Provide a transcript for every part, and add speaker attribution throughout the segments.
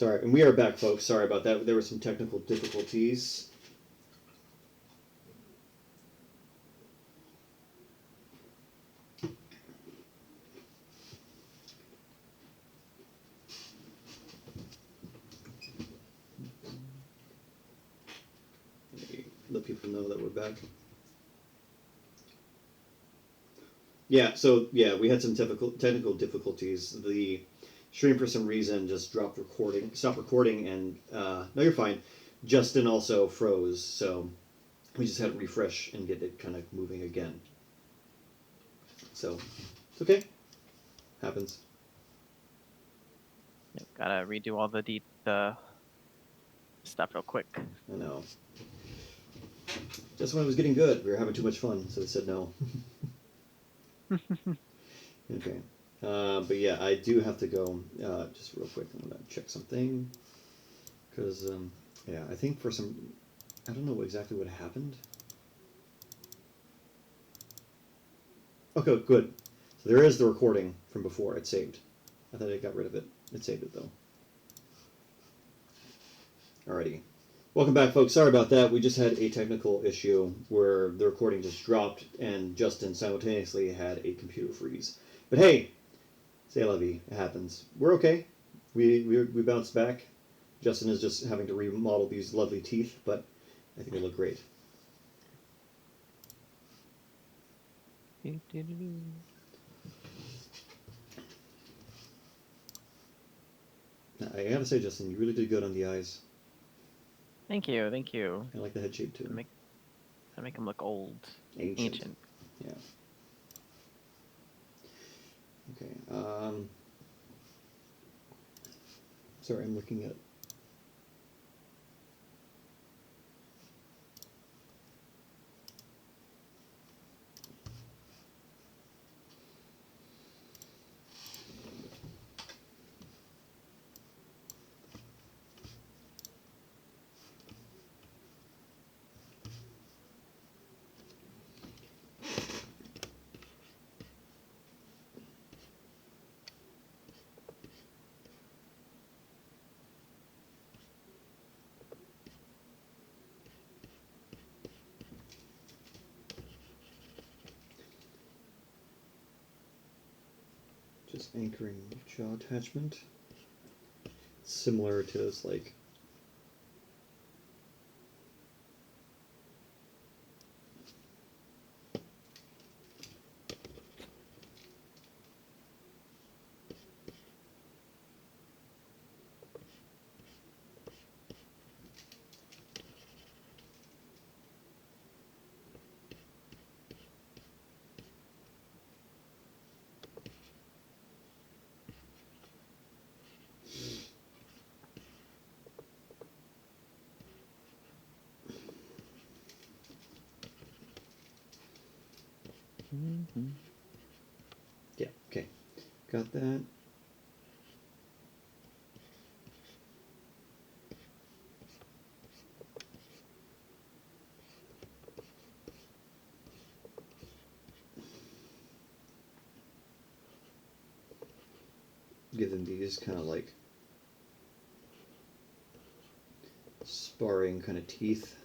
Speaker 1: Sorry, and we are back, folks. Sorry about that. There were some technical difficulties. Let people know that we're back. Yeah, so yeah, we had some technical difficulties. The stream for some reason just stopped recording, and no, you're fine. Justin also froze, so we just had to refresh and get it kind of moving again. So it's okay. Happens.
Speaker 2: Yep, gotta redo all the stuff real quick.
Speaker 1: I know. Just when it was getting good, we were having too much fun, so they said no. Okay. But yeah, I do have to go just real quick. I'm going to check something. Because, yeah, I think for some... I don't know exactly what happened. Okay, good. So there is the recording from before. It's saved. I thought I got rid of it. It saved it, though. Alrighty. Welcome back, folks. Sorry about that. We just had a technical issue where the recording just dropped and Justin simultaneously had a computer freeze. But hey, c'est la vie. It happens. We're okay. We bounced back. Justin is just having to remodel these lovely teeth, but I think they look great. I gotta say, Justin, you really did good on the eyes.
Speaker 2: Thank you, thank you.
Speaker 1: I like the head shape too.
Speaker 2: I make them look old. Ancient.
Speaker 1: Yeah. Okay. Sorry, I'm looking at... Just anchoring jaw attachment. Similar to this, like... Yeah, okay. Got that. Give them these kind of like sparring kind of teeth.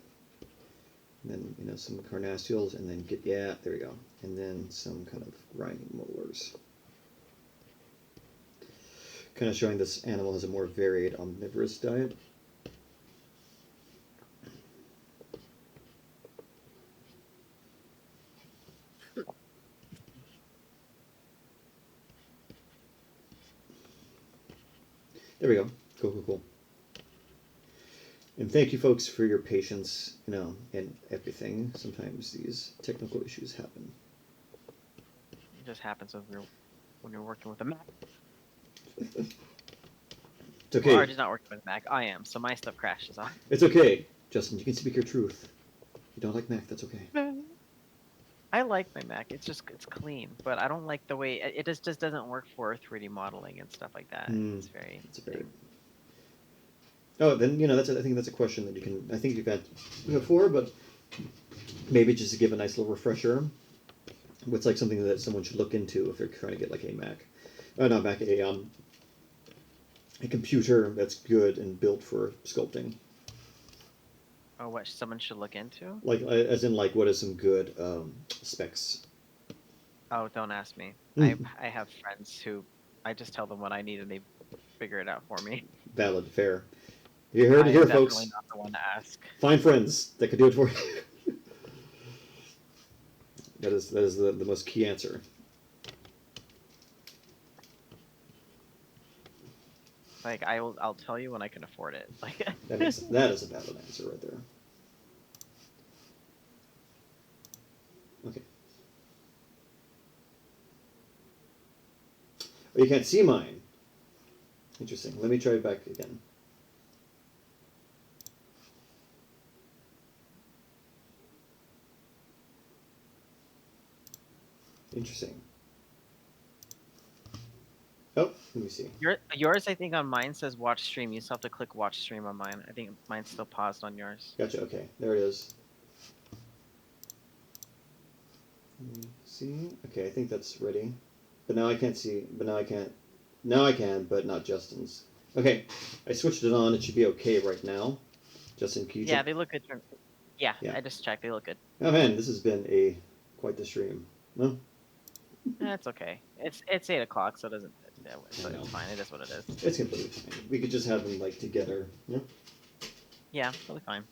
Speaker 1: And then, you know, some carnassials, and then yeah, there we go. And then some kind of grinding molars. Kind of showing this animal has a more varied omnivorous diet. There we go. Cool, cool, cool. And thank you, folks, for your patience, you know, and everything. Sometimes these technical issues happen.
Speaker 2: It just happens when you're working with a Mac.
Speaker 1: It's okay.
Speaker 2: Well, RJ's not working with a Mac. I am, so my stuff crashes on.
Speaker 1: It's okay, Justin. You can speak your truth. You don't like Mac, that's okay.
Speaker 2: I like my Mac. It's clean, but I don't like the way it just doesn't work for 3D modeling and stuff like that. It's very.
Speaker 1: Oh, then, you know, I think that's a question that I think you've had before, but maybe just to give a nice little refresher. What's like something that someone should look into if they're trying to get like a Mac, not Mac, a a computer that's good and built for sculpting.
Speaker 2: Oh, what someone should look into?
Speaker 1: Like, as in, like, what is some good specs?
Speaker 2: Oh, don't ask me. I have friends who I just tell them what I need and they figure it out for me.
Speaker 1: Valid, fair. You heard
Speaker 2: I
Speaker 1: it
Speaker 2: am
Speaker 1: here,
Speaker 2: definitely
Speaker 1: folks.
Speaker 2: not the one to ask.
Speaker 1: Find friends that can do it for you. That is the most key answer.
Speaker 2: Like I'll tell you when I can afford it. Like
Speaker 1: That is a valid answer right there. Okay. Oh, you can't see mine. Interesting. Let me try it back again. Interesting. Oh, let me see.
Speaker 2: yours I think on mine says watch stream. You still have to click watch stream on mine. I think mine's still paused on yours.
Speaker 1: Gotcha. Okay, there it is. Let me see. Okay, I think that's ready. But now I can't see. But now I can't. Now I can, but not Justin's. Okay, I switched it on. It should be okay right now. Justin, can you
Speaker 2: Yeah,
Speaker 1: check?
Speaker 2: they look good. Yeah,
Speaker 1: Yeah.
Speaker 2: I just checked. They look good.
Speaker 1: Oh man, this has been quite the stream. No,
Speaker 2: That's okay. It's 8 o'clock, so it doesn't. So
Speaker 1: I know.
Speaker 2: it's fine. It is what it is.
Speaker 1: It's completely fine. We could just have them like together. Yeah.
Speaker 2: Yeah, totally fine.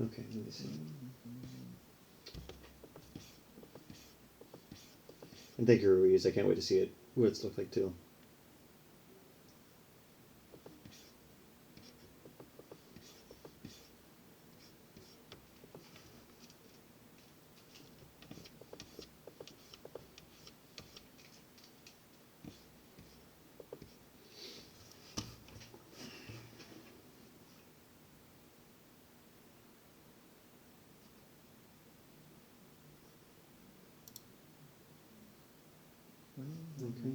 Speaker 1: Okay, let me see. And thank you, Ruiz. I can't wait to see it. What it's look like too. Okay.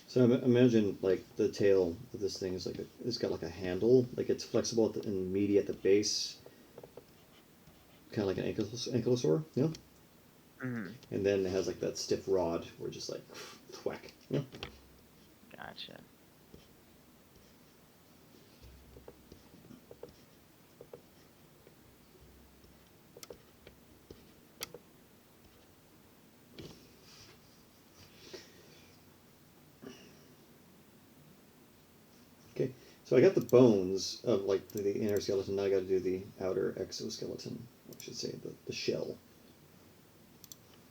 Speaker 1: So imagine like the tail of this thing is like it's got like a handle, like it's flexible at and meaty at the base, kind of like an ankylosaur, you know?
Speaker 2: Mm-hmm.
Speaker 1: And then it has like that stiff rod where just like thwack, you know?
Speaker 2: Gotcha.
Speaker 1: Okay, so I got the bones of like the inner skeleton. Now I got to do the outer exoskeleton. I should say the shell,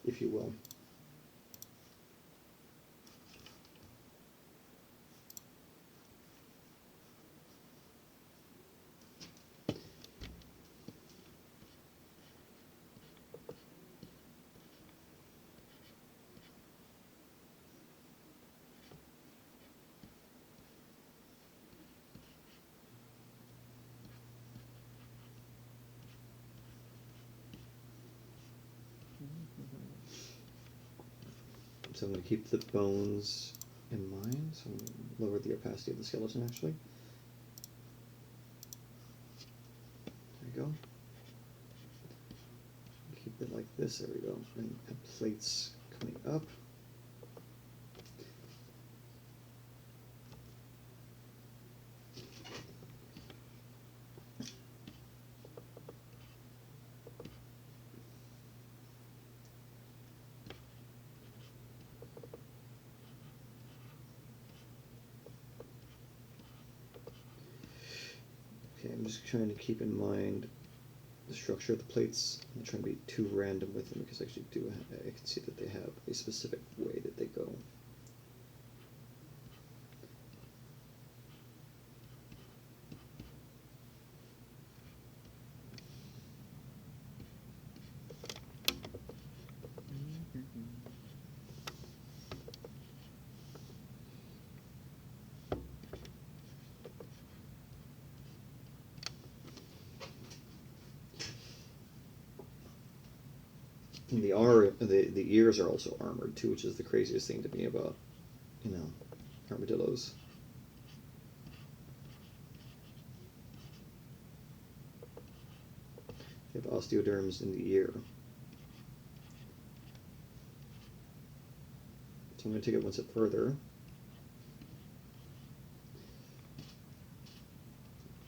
Speaker 1: if you will. So I'm going to keep the bones in mind. So I'm going to lower the opacity of the skeleton actually. There we go. Keep it like this. There we go. And plates coming up. Okay, I'm just trying to keep in mind the structure of the plates. I'm not trying to be too random with them because I actually I can see that they have a specific way that they go. And the ears are also armored too, which is the craziest thing to me about, armadillos. They have osteoderms in the ear. So I'm going to take it one step further.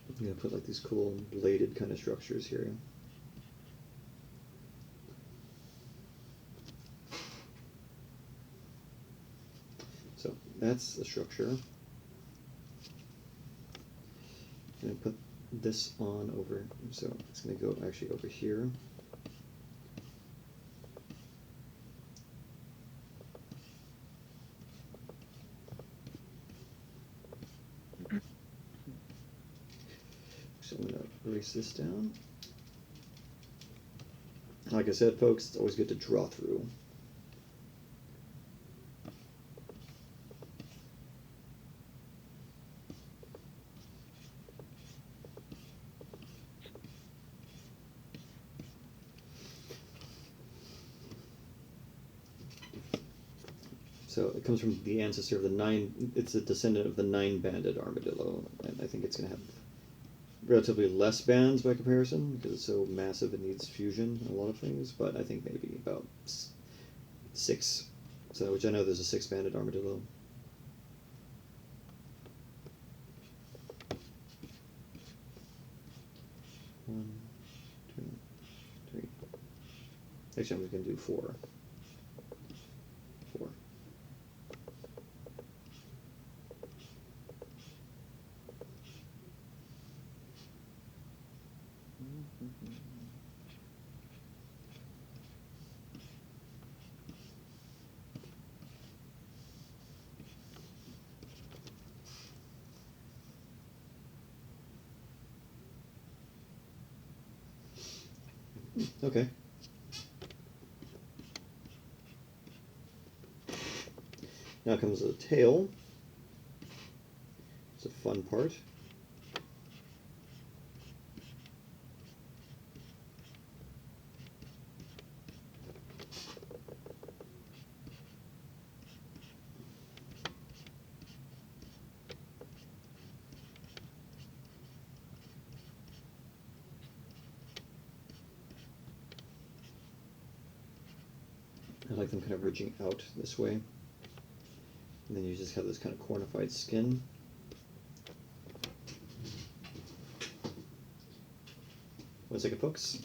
Speaker 1: I'm going to put like these cool bladed kind of structures here. So that's the structure. I'm going to put this on over, so it's going to go actually over here. So I'm going to erase this down. Like I said, folks, it's always good to draw through. So it comes from the ancestor of the it's a descendant of the 9-banded armadillo, and I think it's going to have relatively less bands by comparison because it's so massive it needs fusion in a lot of things, but I think maybe about 6. So, which I know there's a 6-banded armadillo. One, two, three. Actually, I'm just going to do 4. 4. Okay. Now comes the tail. It's a fun part. I like them kind of ridging out this way. And then you just have this kind of cornified skin. One second, folks.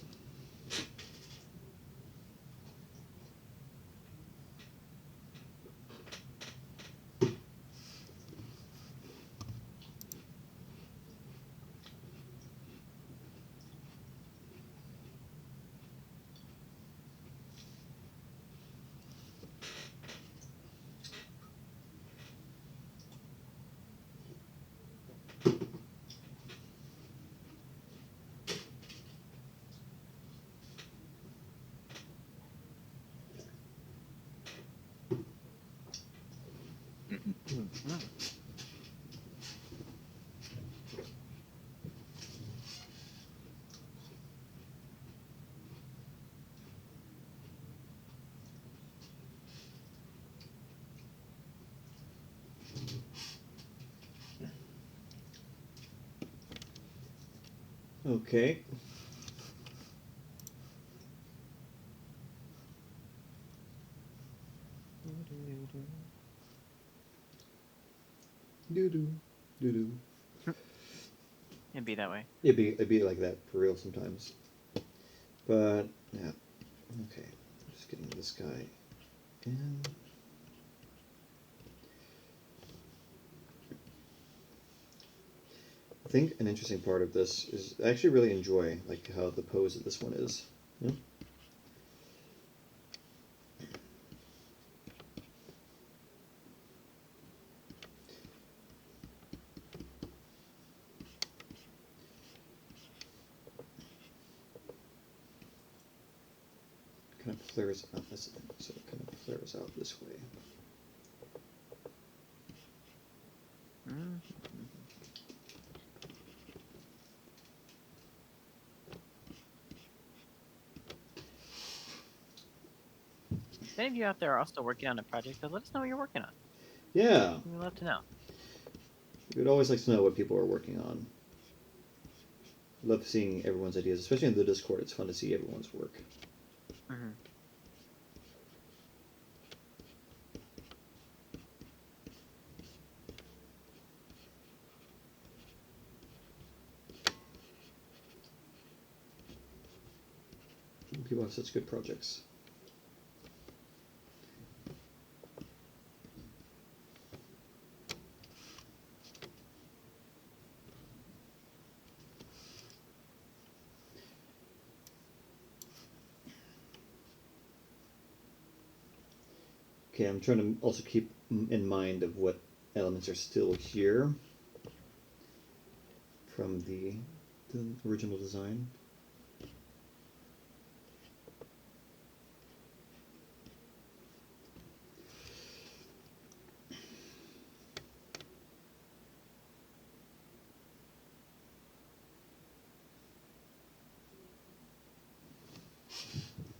Speaker 1: Okay. Doo-doo. Doo-doo.
Speaker 2: It'd be that way.
Speaker 1: It'd be like that for real sometimes. But yeah. Okay. Just getting this guy in. think an interesting part of this is I actually really enjoy like how the pose of this one is. Yeah. Kind of flares out this, so it kind of flares out this way.
Speaker 2: Mm. If any of you out there are also working on a project, let us know what you're working on.
Speaker 1: Yeah,
Speaker 2: We'd love to know.
Speaker 1: we'd always like to know what people are working on. Love seeing everyone's ideas, especially in the Discord. It's fun to see everyone's work.
Speaker 2: Mm-hmm.
Speaker 1: People have such good projects. Okay, I'm trying to also keep in mind of what elements are still here from the original design.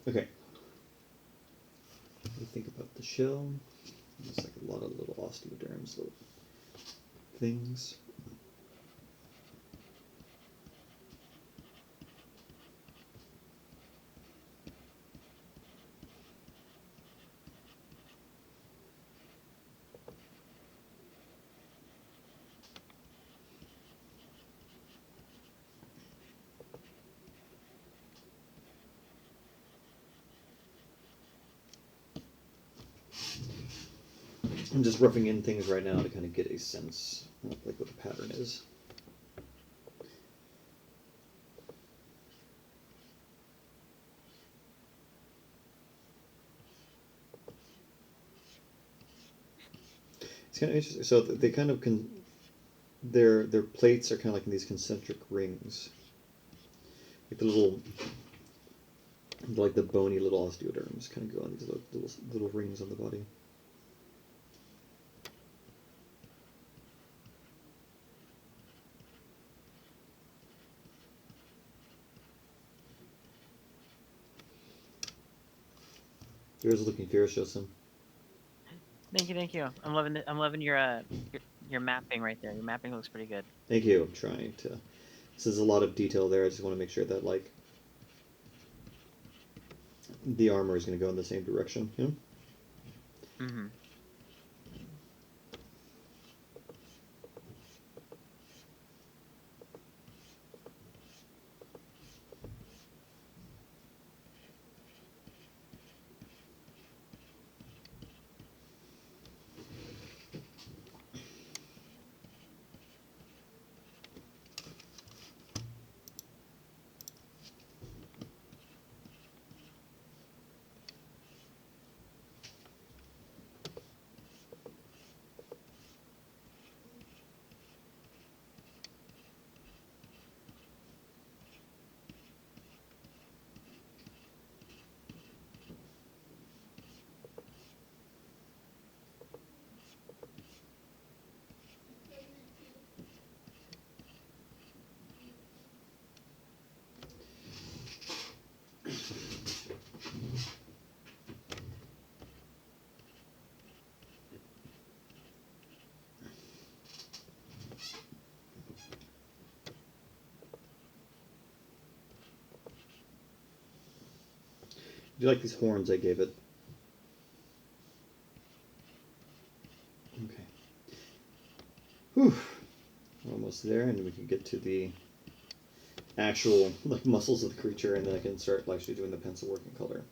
Speaker 1: Okay. What do you think about the shell? There's like a lot of little osteoderms, little things. I'm just roughing in things right now to kind of get a sense of like what the pattern is. It's kind of interesting. So they kind of their plates are kind of like in these concentric rings, like the little, like the bony little osteoderms kind of go on these little rings on the body. Yours is looking fierce, Justin.
Speaker 2: Thank you, thank you. I'm loving it. I'm loving your mapping right there. Your mapping looks pretty good.
Speaker 1: Thank you. I'm trying to. This is a lot of detail there. I just want to make sure that like the armor is going to go in the same direction. You know?
Speaker 2: Mm-hmm.
Speaker 1: Do you like these horns I gave it? Okay. Whew. We're almost there, and we can get to the actual like muscles of the creature, and then I can start actually doing the pencil work in color.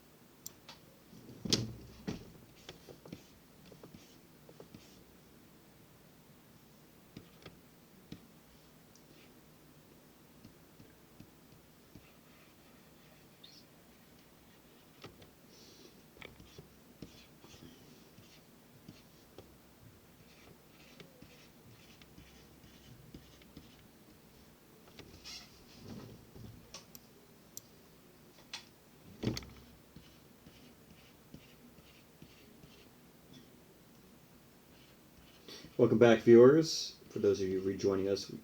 Speaker 1: Welcome back, viewers. For those of you rejoining us, we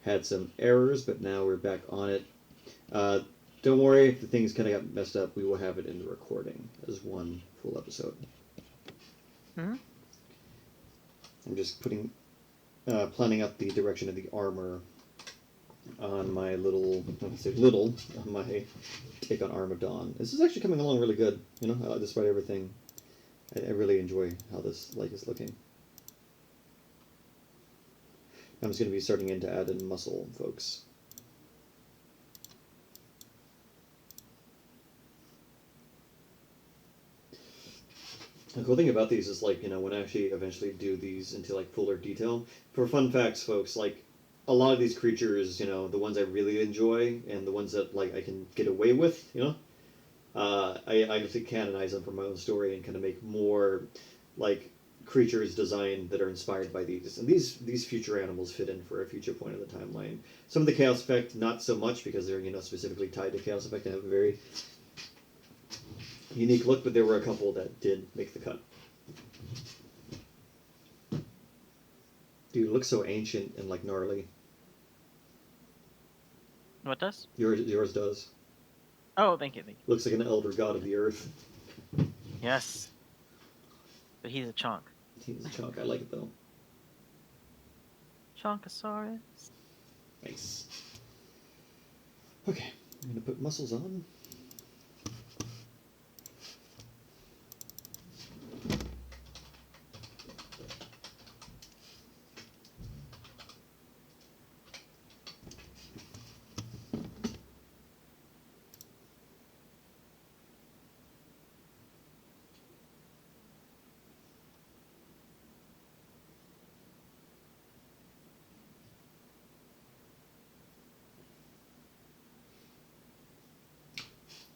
Speaker 1: had some errors, but now we're back on it. Don't worry if the things kind of got messed up. We will have it in the recording as one full episode.
Speaker 2: Hmm?
Speaker 1: I'm just planning out the direction of the armor on my on my take on Armadon. This is actually coming along really good, despite everything. I really enjoy how this is looking. I'm just going to be starting in to add in muscle, folks. The cool thing about these is, when I actually eventually do these into, fuller detail, for fun facts, folks, a lot of these creatures, the ones I really enjoy and the ones that, I can get away with, I just canonize them for my own story and kind of make more, creatures designed that are inspired by these. And these future animals fit in for a future point of the timeline. Some of the Chaos Effect, not so much, because they're, specifically tied to Chaos Effect and have a very unique look, but there were a couple that did make the cut. Dude, it looks so ancient and, gnarly.
Speaker 2: What does?
Speaker 1: Yours does.
Speaker 2: Oh, thank you.
Speaker 1: Looks like an elder god of the earth.
Speaker 2: Yes. But he's a chunk.
Speaker 1: He's a chunk. I like it, though.
Speaker 2: Chonkosaurus.
Speaker 1: Nice. Okay, I'm gonna put muscles on.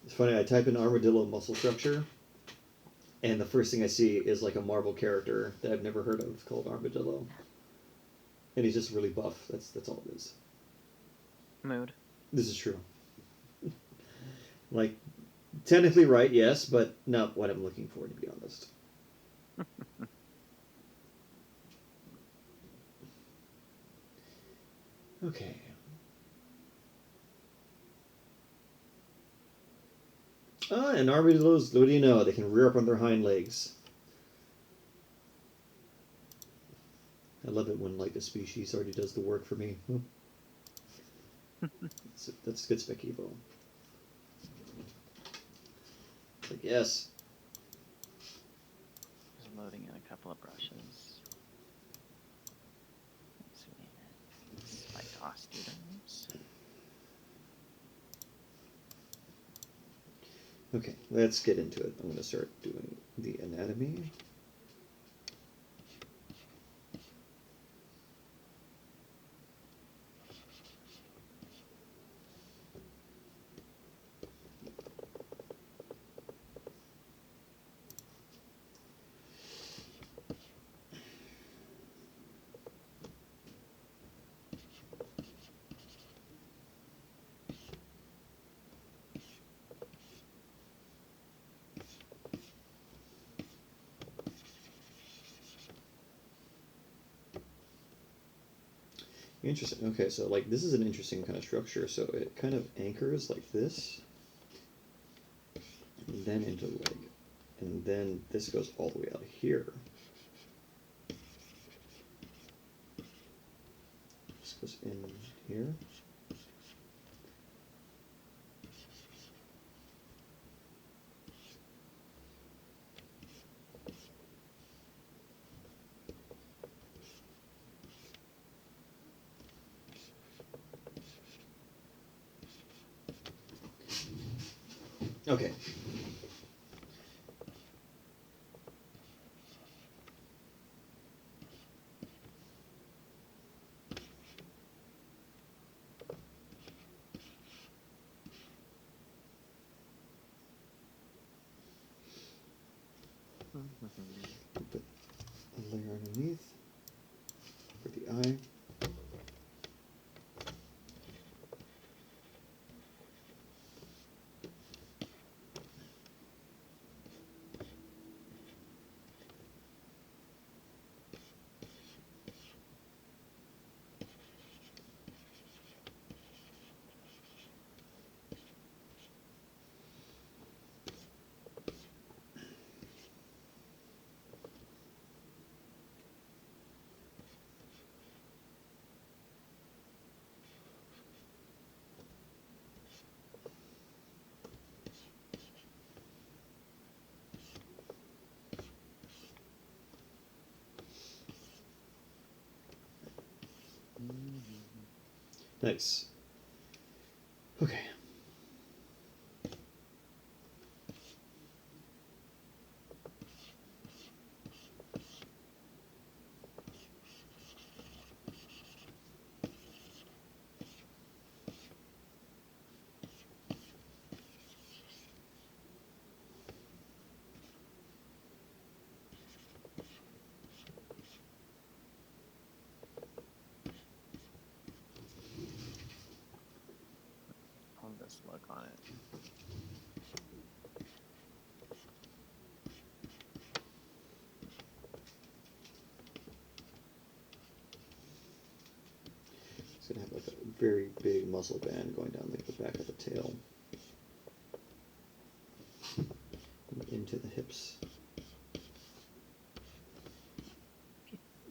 Speaker 1: It's funny, I type in armadillo muscle structure, and the first thing I see is a Marvel character that I've never heard of called Armadillo. And he's just really buff. That's all it is.
Speaker 2: Mood.
Speaker 1: This is true. Technically right, yes, but not what I'm looking for, to be honest. Okay. And armadillos, what do you know? They can rear up on their hind legs. I love it when, a species already does the work for me. That's good spec evo. Yes.
Speaker 2: Just loading in a couple of brushes. Let's see. Spiked osteoderms.
Speaker 1: Okay, let's get into it. I'm going to start doing the anatomy. Interesting. Okay, so this is an interesting kind of structure. So it kind of anchors like this, and then into the leg, and then this goes all the way out here. This goes in here. Okay. Put a layer underneath for the eye. Nice. Okay.
Speaker 2: I'll just look on it.
Speaker 1: It's gonna have like a very big muscle band going down like the back of the tail. Into the hips.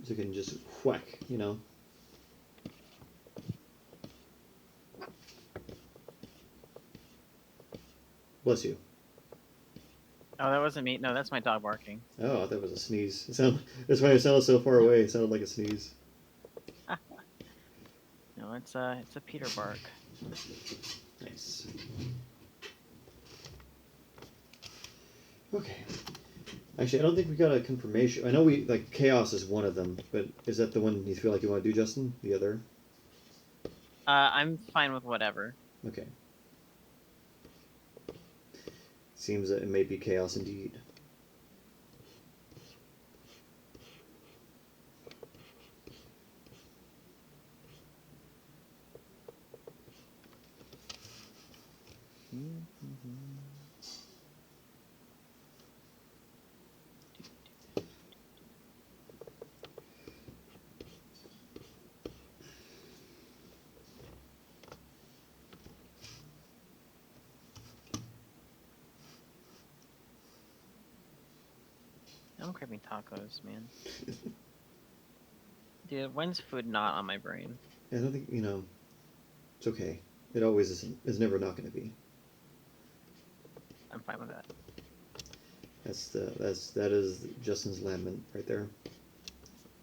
Speaker 1: So you can just whack, you know? Bless you.
Speaker 2: Oh, that wasn't me. No, that's my dog barking.
Speaker 1: Oh, I thought it was a sneeze. That's why it sounded so far away. It sounded like a sneeze.
Speaker 2: No, it's a Peter bark.
Speaker 1: Nice. Okay. Actually, I don't think we got a confirmation. I know we like chaos is one of them, but is that the one you feel like you want to do, Justin? The other?
Speaker 2: I'm fine with whatever.
Speaker 1: Okay. Seems that it may be chaos indeed.
Speaker 2: I'm craving tacos, man. Dude, when's food not on my brain?
Speaker 1: I don't think, it's okay. It always isn't. It's never not going to be.
Speaker 2: I'm fine with that.
Speaker 1: That is Justin's lament right there.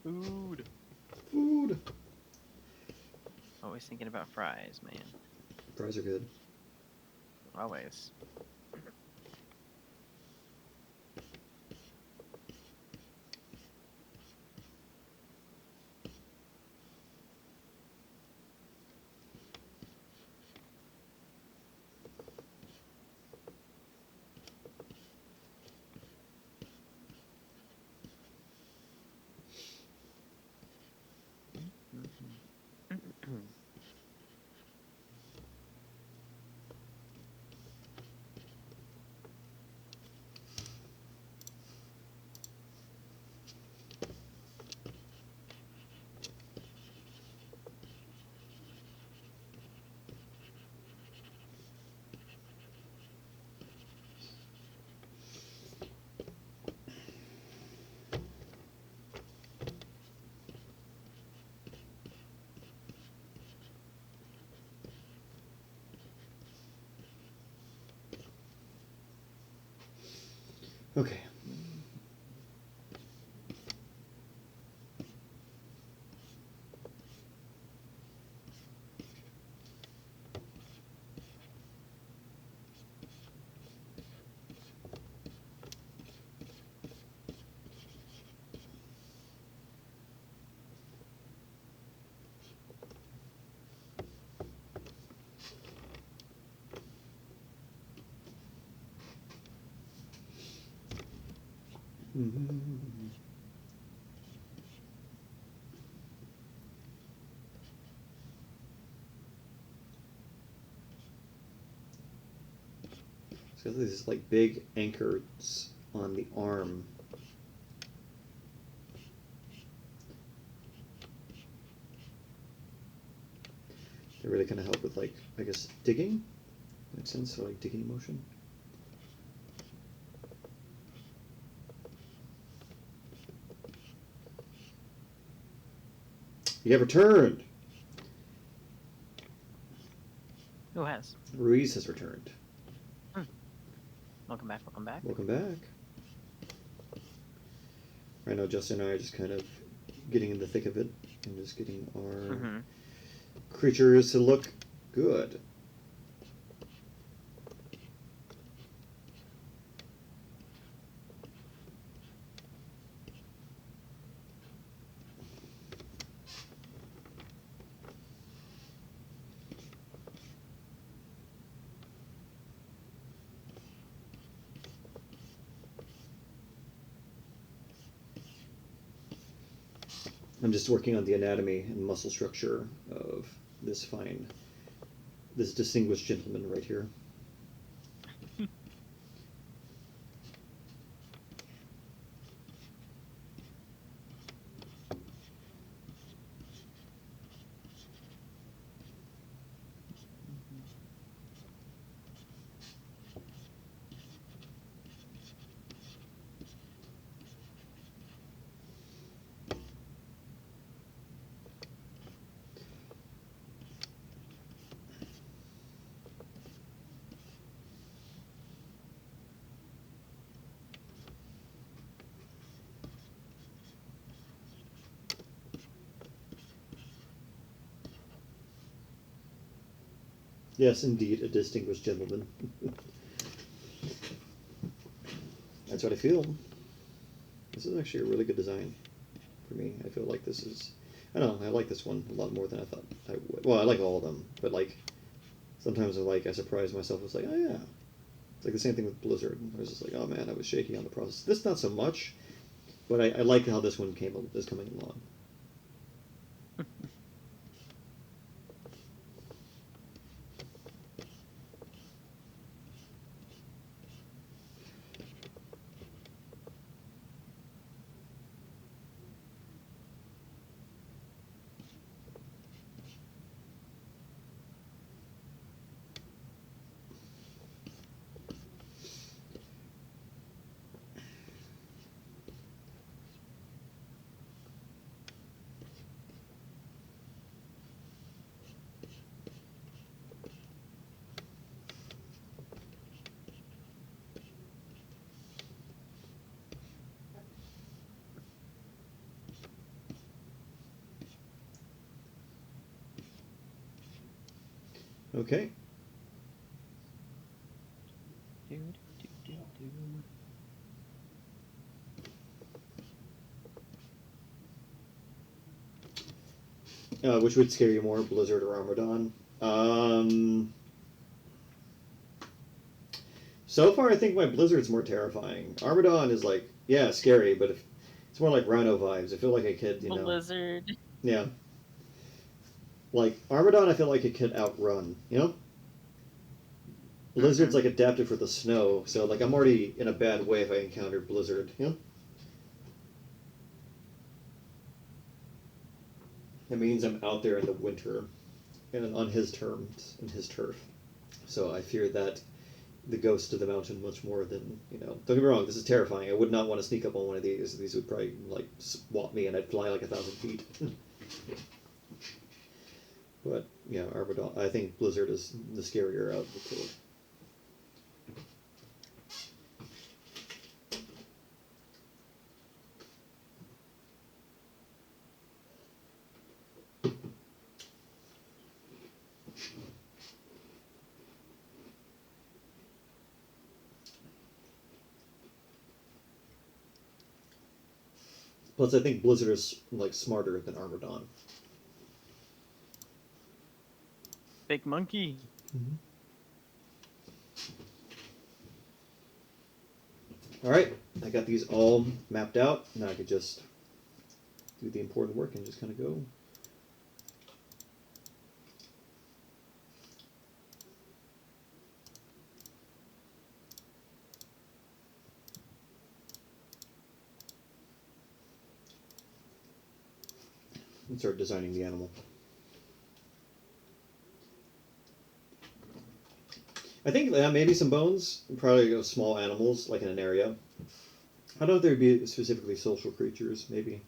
Speaker 2: Food.
Speaker 1: Food.
Speaker 2: Always thinking about fries, man.
Speaker 1: Fries are good.
Speaker 2: Always.
Speaker 1: Okay. So these like big anchors on the arm. They really kind of help with like, I guess, digging. Makes sense. So like digging motion. You have returned.
Speaker 2: Who has?
Speaker 1: Ruiz has returned.
Speaker 2: Welcome back, welcome back.
Speaker 1: Welcome back. I know Justin and I are just kind of getting in the thick of it and just getting our creatures to look good. I'm just working on the anatomy and muscle structure of this distinguished gentleman right here. Yes, indeed, a distinguished gentleman. That's what I feel. This is actually a really good design for me. I feel like this is... I don't know, I like this one a lot more than I thought I would. Well, I like all of them, but like, sometimes I surprise myself. It's like, oh yeah. It's like the same thing with Blizzard. I was just like, oh man, I was shaky on the process. This not so much, but I like how this one is coming along. Okay. Which would scare you more, Blizzard or Armadon? So far, I think my Blizzard's more terrifying. Armadon is like, yeah, scary, but it's more like Rhino vibes. I feel like a kid, you know.
Speaker 2: Blizzard.
Speaker 1: Yeah. Like, Armadon, I feel like it could outrun, you know? Blizzard's like adapted for the snow, so like I'm already in a bad way if I encounter Blizzard, you know? That means I'm out there in the winter and on his terms, in his turf. So I fear that the ghost of the mountain much more than, you know. Don't get me wrong, this is terrifying. I would not want to sneak up on one of these. These would probably, like, swat me and I'd fly like 1,000 feet. But, yeah, Armadon, I think Blizzard is the scarier out of the two. Plus, I think Blizzard is, like, smarter than Armadon.
Speaker 2: Big monkey.
Speaker 1: Mm-hmm. Alright, I got these all mapped out. Now I could just do the important work and just kind of go. And start designing the animal. I think maybe some bones, probably small animals, like in an area. I don't know if there'd be specifically social creatures, maybe.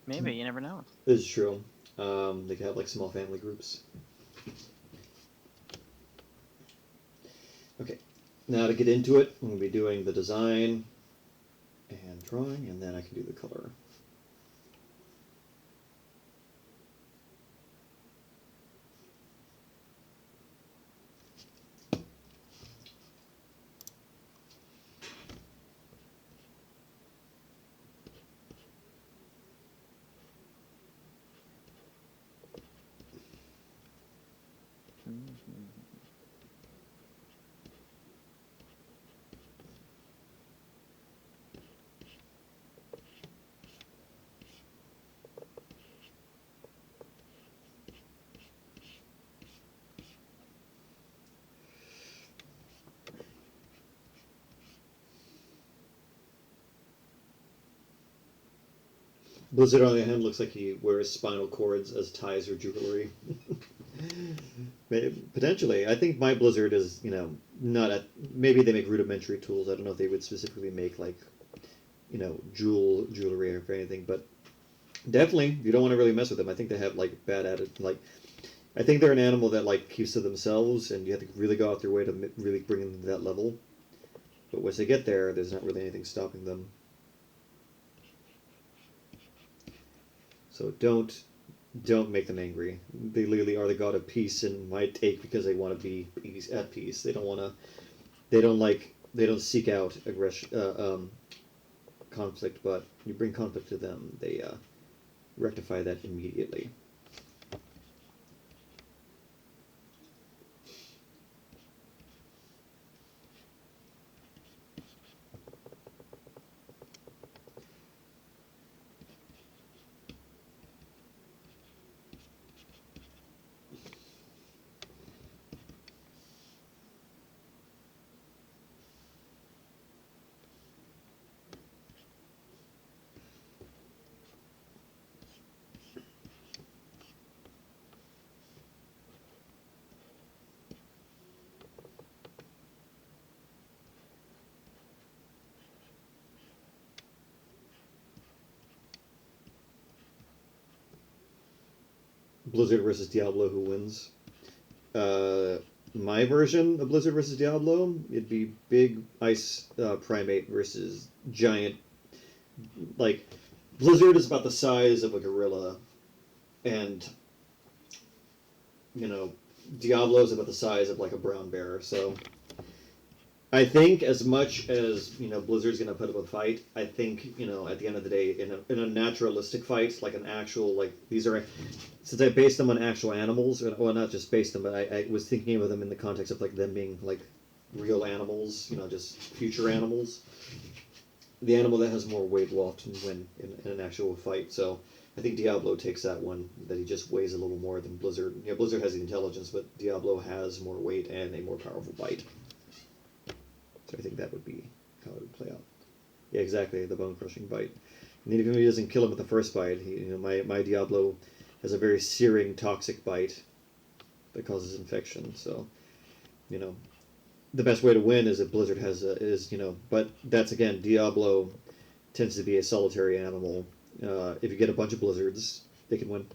Speaker 2: Maybe, you never know.
Speaker 1: This is true. They could have like small family groups. Okay, now to get into it, I'm going to be doing the design and drawing, and then I can do the color. Blizzard, on the other hand, looks like he wears spinal cords as ties or jewelry. Potentially. I think my Blizzard is, not at. Maybe they make rudimentary tools. I don't know if they would specifically make, like, jewelry or anything, but definitely, you don't want to really mess with them. I think they have, like, bad attitude. Like, I think they're an animal that, like, keeps to themselves, and you have to really go out their way to really bring them to that level. But once they get there, there's not really anything stopping them. So don't make them angry. They literally are the god of peace and might take because they want to be at peace. They don't want to. They don't seek out aggression, conflict. But you bring conflict to them, they rectify that immediately. Blizzard versus Diablo, who wins? My version of Blizzard versus Diablo, it'd be big ice primate versus giant. Like, Blizzard is about the size of a gorilla, and Diablo is about the size of like a brown bear. So I think as much as Blizzard's gonna put up a fight, I think at the end of the day, in a naturalistic fight, like an actual like these are, since I based them on actual animals, well not just based them, but I was thinking of them in the context of like them being like real animals, just future animals. The animal that has more weight will often win in an actual fight. So I think Diablo takes that one, that he just weighs a little more than Blizzard. Blizzard has the intelligence, but Diablo has more weight and a more powerful bite. So I think that would be how it would play out. Yeah, exactly, the bone-crushing bite. And even if he doesn't kill him with the first bite, my Diablo has a very searing, toxic bite that causes infection. So, the best way to win is if Blizzard but that's again, Diablo tends to be a solitary animal. If you get a bunch of Blizzards, they can win.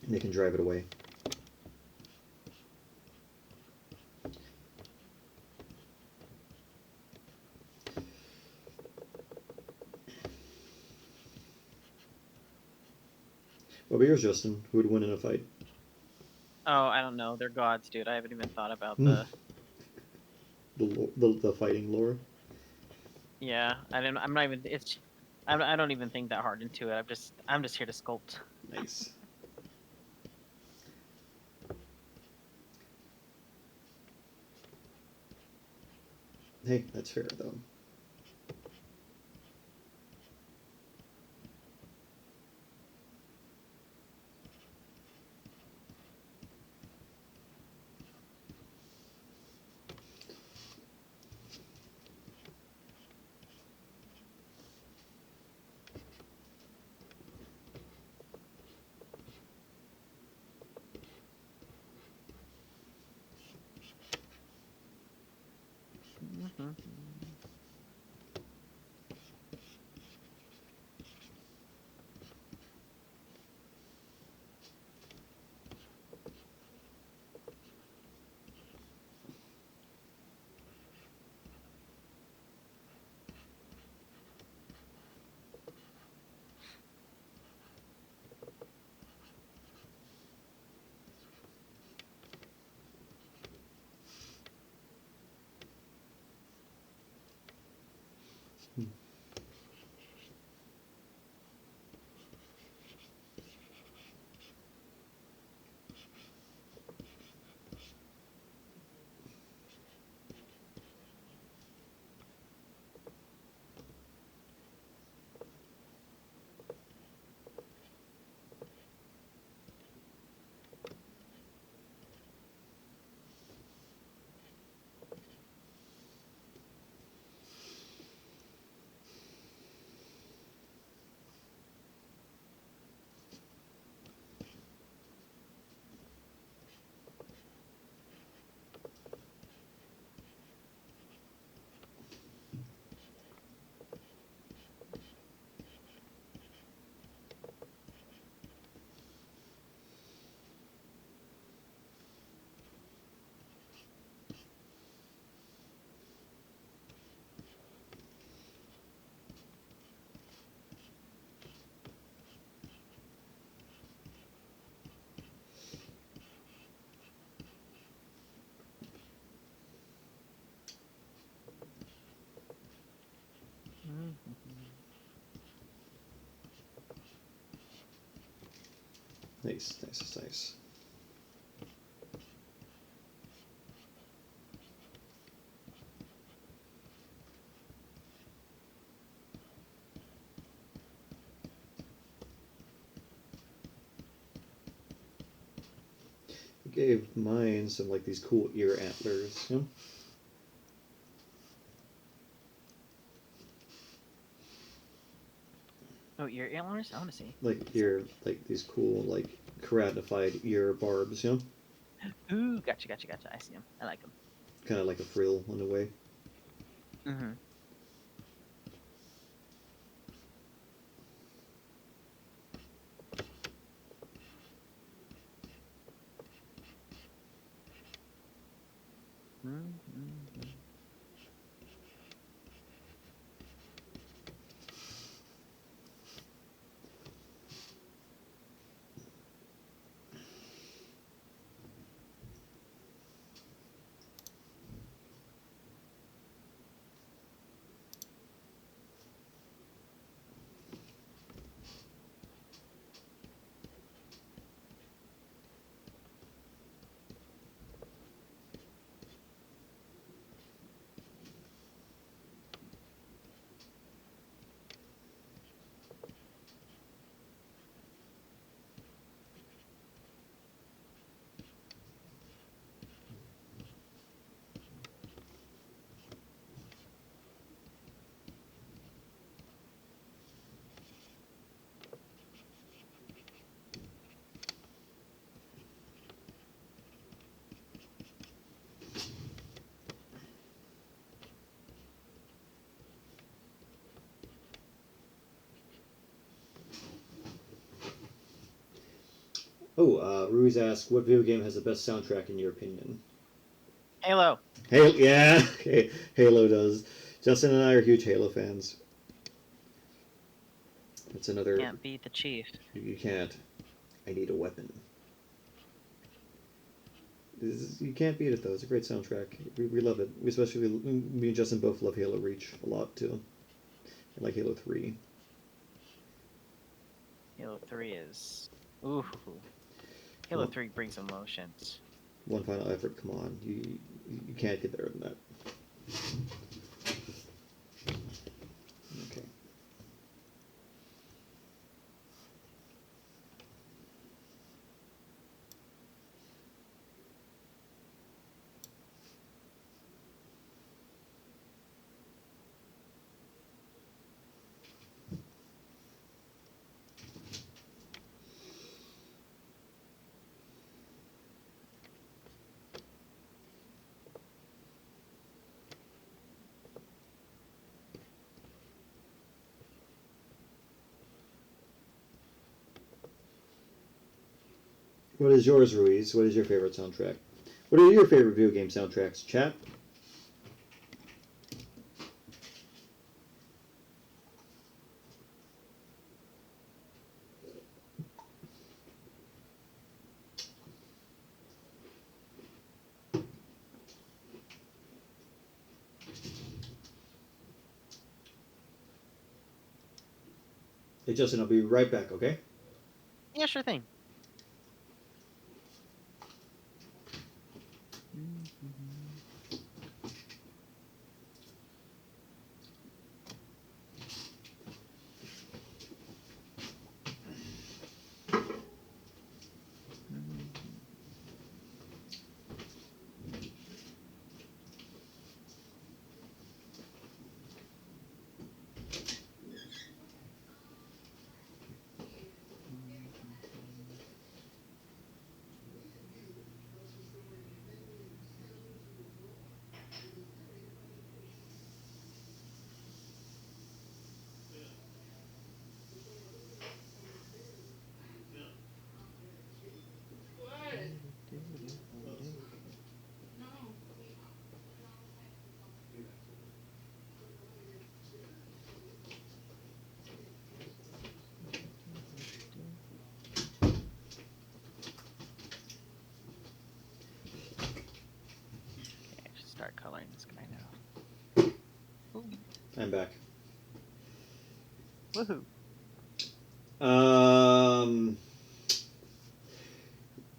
Speaker 1: And they can drive it away. What about yours, Justin? Who would win in a fight?
Speaker 2: Oh, I don't know. They're gods, dude. I haven't even thought about
Speaker 1: the fighting lore.
Speaker 2: Yeah, I don't. I'm not even. It's. I don't even think that hard into it. I'm just here to sculpt.
Speaker 1: Nice. Hey, that's fair though.
Speaker 2: Mm-hmm.
Speaker 1: Nice, nice, nice. I gave mine some like these cool ear antlers. You know?
Speaker 2: Oh, your antlers? I want to see.
Speaker 1: Like ear, like these cool like keratified ear barbs. You know?
Speaker 2: Ooh, gotcha. I see them. I like them.
Speaker 1: Kind of like a frill in a way.
Speaker 2: Mm-hmm. Mm-hmm.
Speaker 1: Oh, Ruiz asked, what video game has the best soundtrack in your opinion?
Speaker 2: Halo.
Speaker 1: Halo, yeah, Halo does. Justin and I are huge Halo fans. That's another.
Speaker 2: Can't beat the chief.
Speaker 1: You can't. I need a weapon. You can't beat it though. It's a great soundtrack. We love it. We especially me and Justin both love Halo Reach a lot too. And like Halo 3.
Speaker 2: Halo 3 is. Ooh. Halo 3 brings emotions.
Speaker 1: One final effort. Come on, you can't get better than that. Okay. What is yours, Ruiz? What is your favorite soundtrack? What are your favorite video game soundtracks, chat? Hey, Justin, I'll be right back, okay?
Speaker 2: Yeah, sure thing. Okay, I should start coloring this guy now. Ooh.
Speaker 1: I'm back.
Speaker 2: Woohoo.
Speaker 1: Um,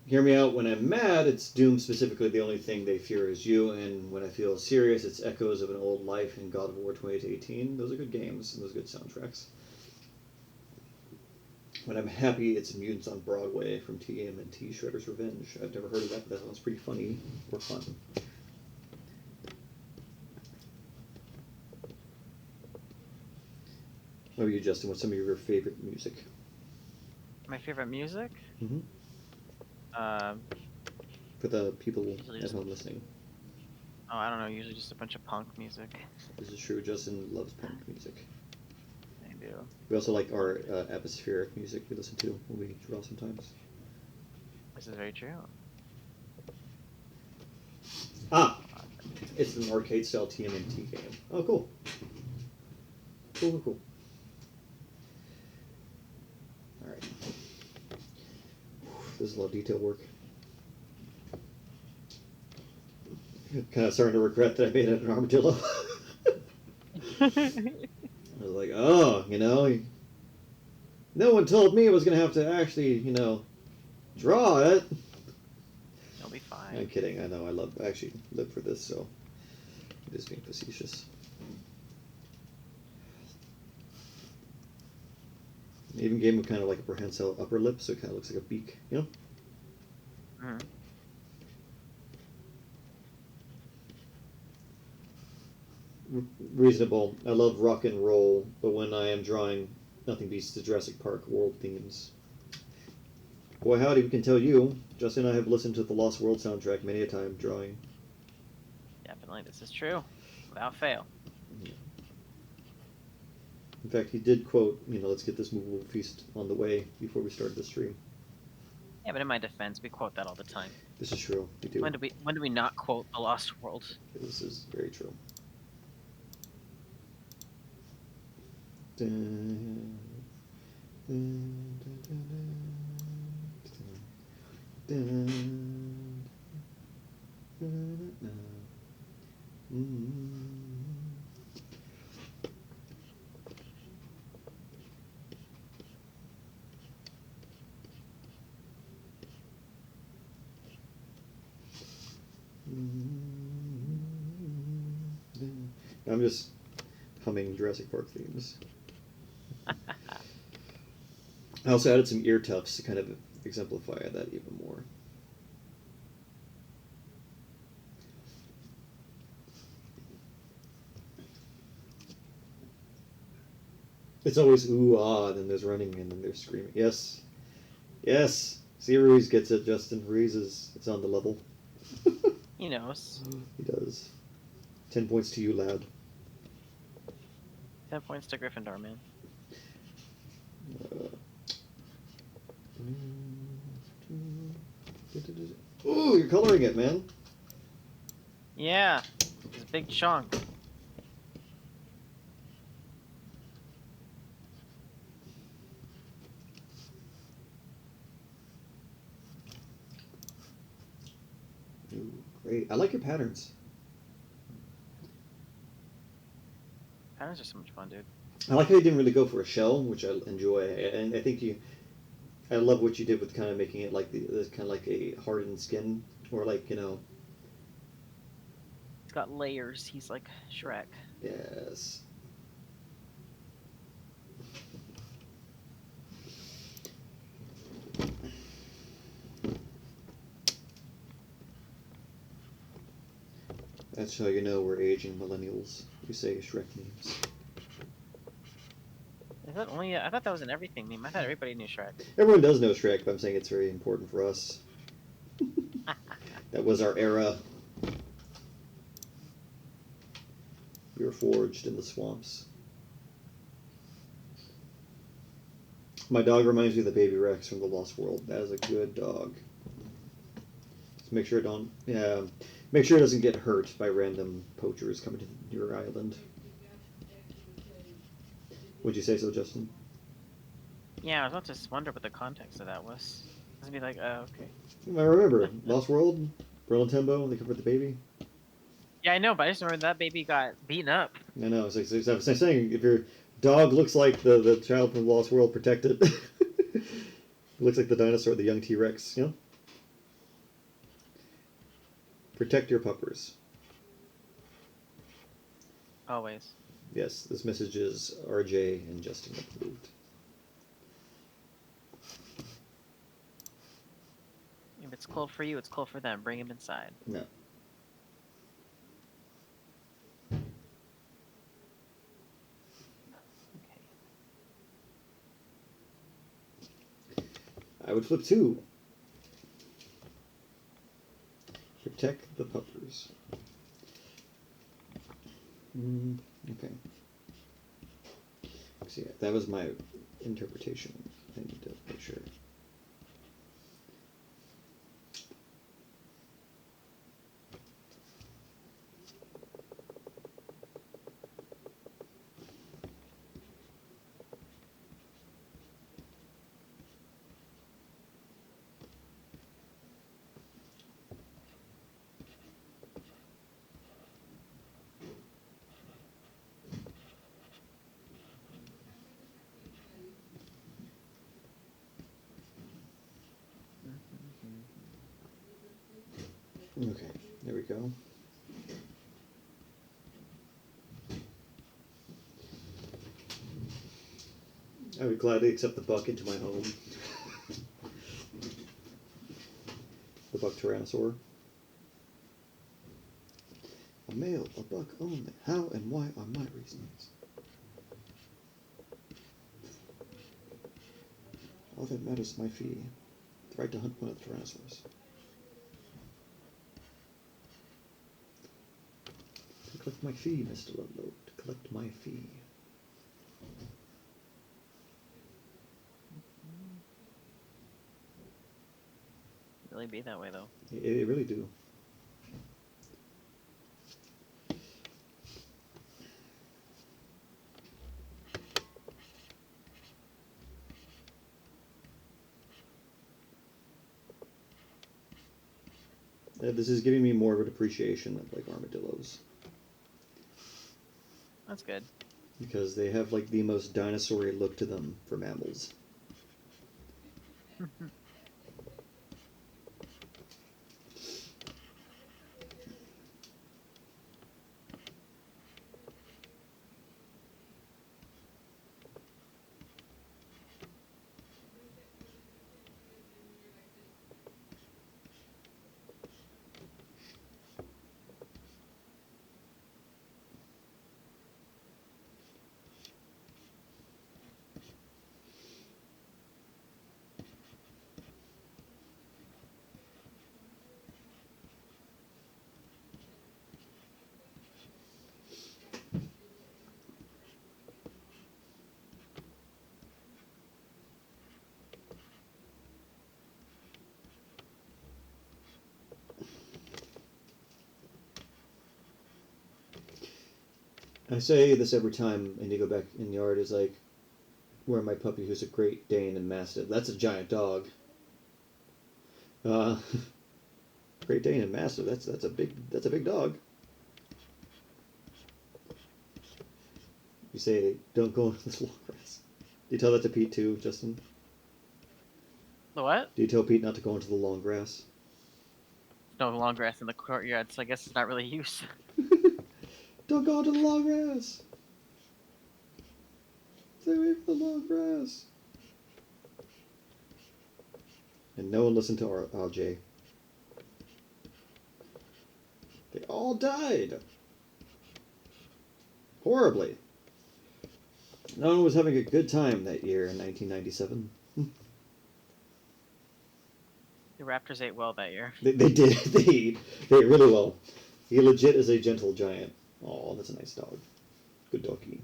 Speaker 1: hear me out. When I'm mad, it's Doom specifically. The only thing they fear is you. And when I feel serious, it's echoes of an old life in God of War 2018. Those are good games and those are good soundtracks. When I'm happy, it's Mutants on Broadway from TMNT Shredder's Revenge. I've never heard of that, but that sounds pretty funny or fun. What about you, Justin? What's some of your favorite music?
Speaker 2: My favorite music?
Speaker 1: Mm-hmm.
Speaker 2: Um,
Speaker 1: For the people
Speaker 2: Usually
Speaker 1: at
Speaker 2: just-
Speaker 1: home listening.
Speaker 2: oh, I don't know. Usually just a bunch of punk music.
Speaker 1: This is true. Justin loves punk music.
Speaker 2: I do.
Speaker 1: We also like our atmospheric music we listen to when we draw sometimes.
Speaker 2: This is very true.
Speaker 1: Ah! It's an arcade-style TMNT game. Oh, cool. Cool. Alright. This is a lot of detail work. Kind of starting to regret that I made it an armadillo. I was like, oh, no one told me I was going to have to actually, draw it.
Speaker 2: You'll be fine.
Speaker 1: I'm kidding. I know. I actually live for this, so it is being facetious. I even gave him kind of like a prehensile upper lip, so it kind of looks like a beak,
Speaker 2: Mm-hmm.
Speaker 1: Reasonable. I love rock and roll, but when I am drawing, nothing beats the Jurassic Park world themes. Boy, howdy, we can tell you. Justin and I have listened to the Lost World soundtrack many a time drawing.
Speaker 2: Definitely, this is true. Without fail.
Speaker 1: In fact, he did quote, let's get this movable feast on the way before we started the stream.
Speaker 2: Yeah, but in my defense, we quote that all the time.
Speaker 1: This is true. We do.
Speaker 2: When do we not quote The Lost World?
Speaker 1: This is very true. Dun, dun, dun, dun, dun, dun, dun, dun. I'm just humming Jurassic Park themes. I also added some ear tufts to kind of exemplify that even more. It's always ooh ah, then there's running and then there's screaming. Yes. See, Ruiz gets it, Justin. Ruiz it's on the level.
Speaker 2: He knows.
Speaker 1: He does. 10 points to you, lad.
Speaker 2: 10 points to Gryffindor, man.
Speaker 1: Ooh, you're coloring it, man.
Speaker 2: Yeah, it's a big chunk.
Speaker 1: Ooh, great. I like your patterns.
Speaker 2: Patterns are so much fun, dude.
Speaker 1: I like how you didn't really go for a shell, which I enjoy, and I think I love what you did with kind of making it like this kind of like a hardened skin, or like
Speaker 2: It's got layers. He's like Shrek.
Speaker 1: Yes. That's how you know we're aging millennials. You say Shrek memes.
Speaker 2: Is that only? I thought that was an everything meme. I thought everybody knew Shrek.
Speaker 1: Everyone does know Shrek, but I'm saying it's very important for us. That was our era. We were forged in the swamps. My dog reminds me of the baby Rex from the Lost World. That is a good dog. Just make sure make sure it doesn't get hurt by random poachers coming to your island. Would you say so, Justin?
Speaker 2: Yeah, I was about to just wonder what the context of that was. I was gonna be like, oh, okay.
Speaker 1: I remember Lost World, Berlin Tembo, when they covered the baby.
Speaker 2: Yeah, I know, but I just remember that baby got beaten up.
Speaker 1: I know. I was saying, if your dog looks like the child from Lost World, protect it. It looks like the dinosaur, the young T-Rex, Protect your puppers.
Speaker 2: Always.
Speaker 1: Yes, this message is RJ and Justin approved.
Speaker 2: If it's cold for you, it's cold for them. Bring him inside.
Speaker 1: No.
Speaker 2: Okay.
Speaker 1: I would flip 2. Protect the puppers. Okay. See, that was my interpretation. I need to make sure. Okay, there we go. I would gladly accept the buck into my home. The buck tyrannosaur. A male, a buck only. How and why are my reasons. All that matters is my fee. The right to hunt one of the tyrannosaurs. To collect my fee, Mr. Ludlow. To collect my fee.
Speaker 2: Really be that way though.
Speaker 1: It really do. This is giving me more of an appreciation of like armadillos.
Speaker 2: That's good.
Speaker 1: Because they have like the most dinosaur-y look to them for mammals. I say this every time I need to go back in the yard is like, where my puppy who's a Great Dane and Mastiff. That's a giant dog. Great Dane and Mastiff. That's a big dog. You say don't go into the long grass. Do you tell that to Pete too, Justin?
Speaker 2: The what?
Speaker 1: Do you tell Pete not to go into the long grass?
Speaker 2: No long grass in the courtyard, so I guess it's not really use.
Speaker 1: Don't go into the long grass. Stay away from the long grass. And no one listened to RJ. They all died. Horribly. No one was having a good time that year in 1997.
Speaker 2: The Raptors ate well that year.
Speaker 1: They did. They ate really well. He legit is a gentle giant. Oh, that's a nice dog. Good doggy.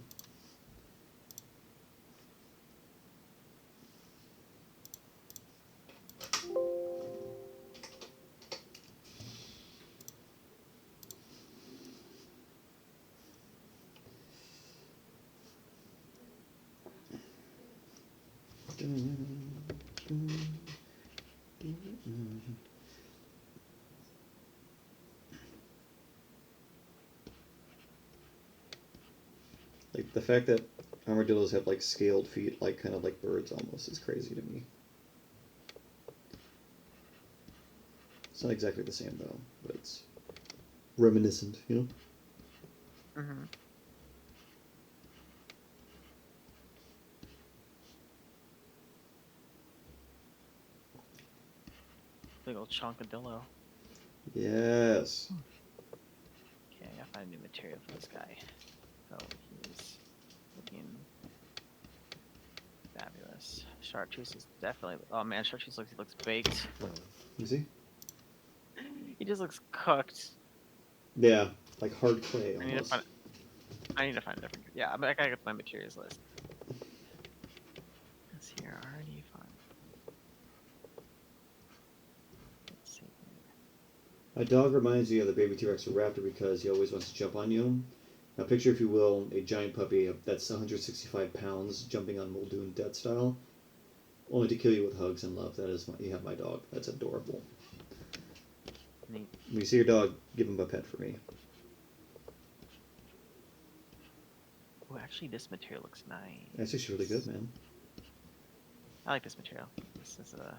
Speaker 1: Like the fact that armadillos have like scaled feet, like kind of like birds almost, is crazy to me. It's not exactly the same though, but it's reminiscent, you know?
Speaker 2: Mm-hmm. Big old chonkadillo.
Speaker 1: Yes.
Speaker 2: Okay, I gotta find a new material for this guy. So he's looking fabulous. Chartreuse is definitely. Oh man, Chartreuse looks baked.
Speaker 1: You see?
Speaker 2: He just looks cooked.
Speaker 1: Yeah, like hard clay
Speaker 2: I need to
Speaker 1: almost.
Speaker 2: find. I need to find a different. Yeah, I gotta get to my materials list. Let's see here. Already fun. Let's see here.
Speaker 1: My dog reminds me of the baby T-Rex or raptor because he always wants to jump on you. Now picture, if you will, a giant puppy that's 165 pounds jumping on Muldoon death style, only to kill you with hugs and love. That is you have my dog. That's adorable.
Speaker 2: Neat.
Speaker 1: When you see your dog, give him a pet for me.
Speaker 2: Oh, actually, this material looks nice.
Speaker 1: That's actually really good, man.
Speaker 2: I like this material. This is a.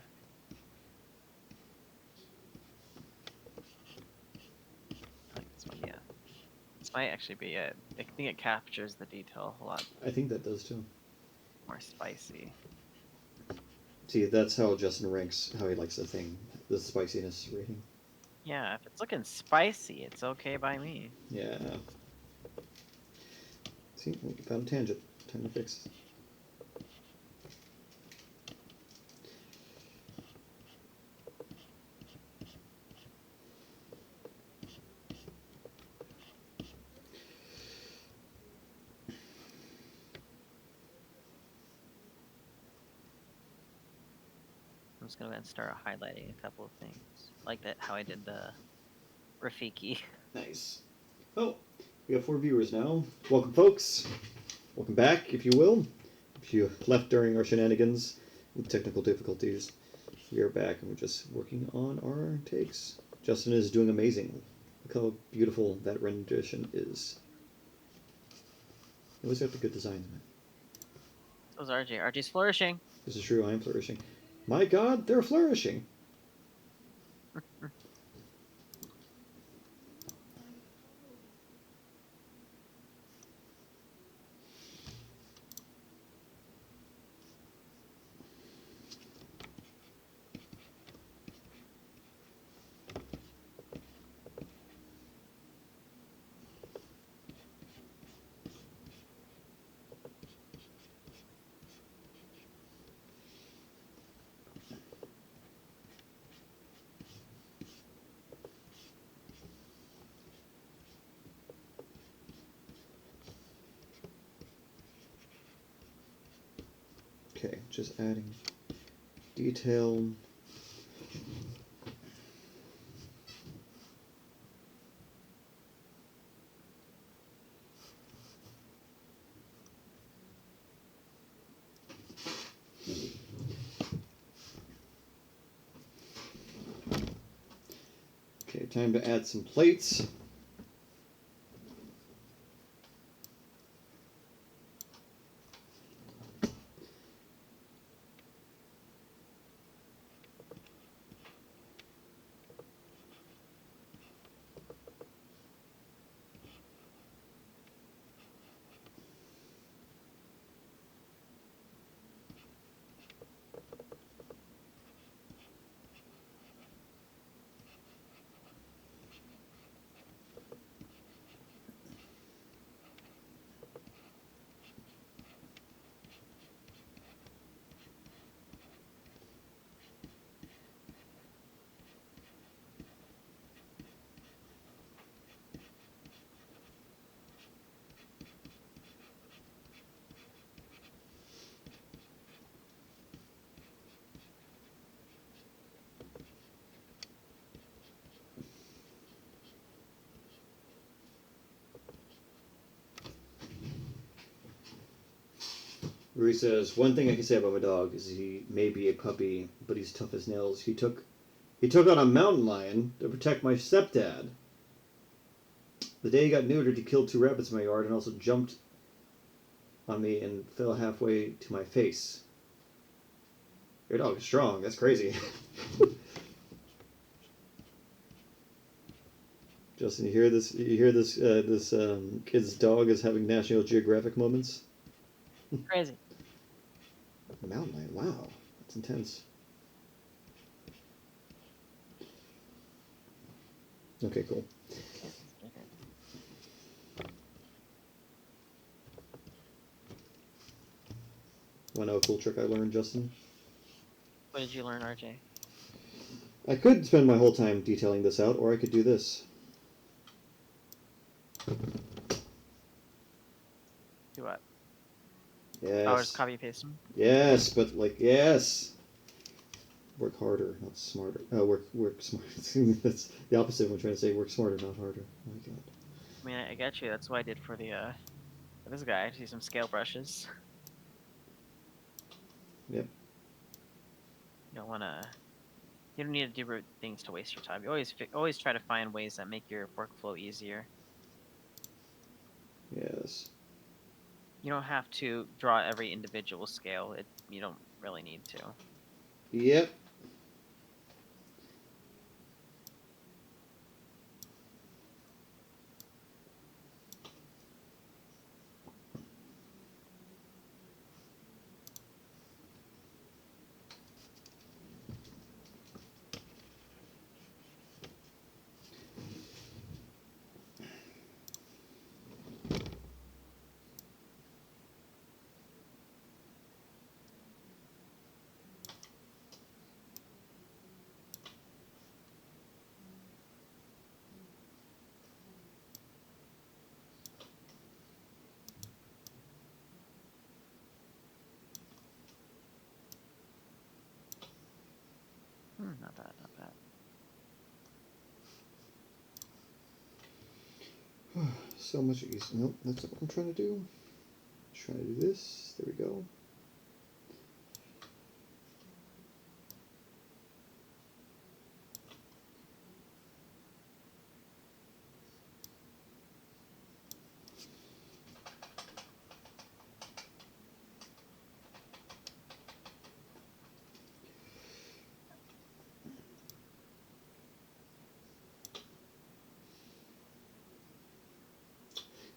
Speaker 2: I like this one. Yeah. This might actually be it. I think it captures the detail a lot
Speaker 1: I think that does too.
Speaker 2: more spicy.
Speaker 1: See, that's how Justin ranks how he likes the thing, the spiciness rating.
Speaker 2: Yeah, if it's looking spicy, it's okay by me.
Speaker 1: Yeah. See, we found a tangent. Time to fix.
Speaker 2: I'm just gonna go ahead and start highlighting a couple of things. Like that, how I did the Rafiki.
Speaker 1: Nice. Oh, we have 4 viewers now. Welcome, folks. Welcome back, if you will. If you left during our shenanigans with technical difficulties, we are back and we're just working on our takes. Justin is doing amazing. Look how beautiful that rendition is. You always got the good designs, man.
Speaker 2: So's RJ. RJ's flourishing.
Speaker 1: This is true, I am flourishing. My god, they're flourishing. Okay, just adding detail. Okay, time to add some plates. Rui says, one thing I can say about my dog is he may be a puppy, but he's tough as nails. He took on a mountain lion to protect my stepdad. The day he got neutered, he killed 2 rabbits in my yard and also jumped on me and fell halfway to my face. Your dog is strong. That's crazy. Justin, you hear this? You hear this? This kid's dog is having National Geographic moments.
Speaker 2: Crazy.
Speaker 1: Mountain lion. Wow, that's intense. Okay, cool. Want to know a cool trick I learned, Justin?
Speaker 2: What did you learn, RJ?
Speaker 1: I could spend my whole time detailing this out, or I could do this.
Speaker 2: Do what?
Speaker 1: Yes.
Speaker 2: Oh, just copy paste them?
Speaker 1: Yes, but like yes. Work harder, not smarter. Work smarter. That's the opposite of what I'm trying to say. Work smarter, not harder. Oh my god.
Speaker 2: I mean, I get you. That's what I did for the for this guy. I see some scale brushes.
Speaker 1: Yep.
Speaker 2: You don't wanna. You don't need to do things to waste your time. You always try to find ways that make your workflow easier.
Speaker 1: Yes.
Speaker 2: You don't have to draw every individual scale. You don't really need to.
Speaker 1: Yep.
Speaker 2: Not bad, not bad.
Speaker 1: So much easier. Nope, that's not what I'm trying to do. Trying to do this. There we go.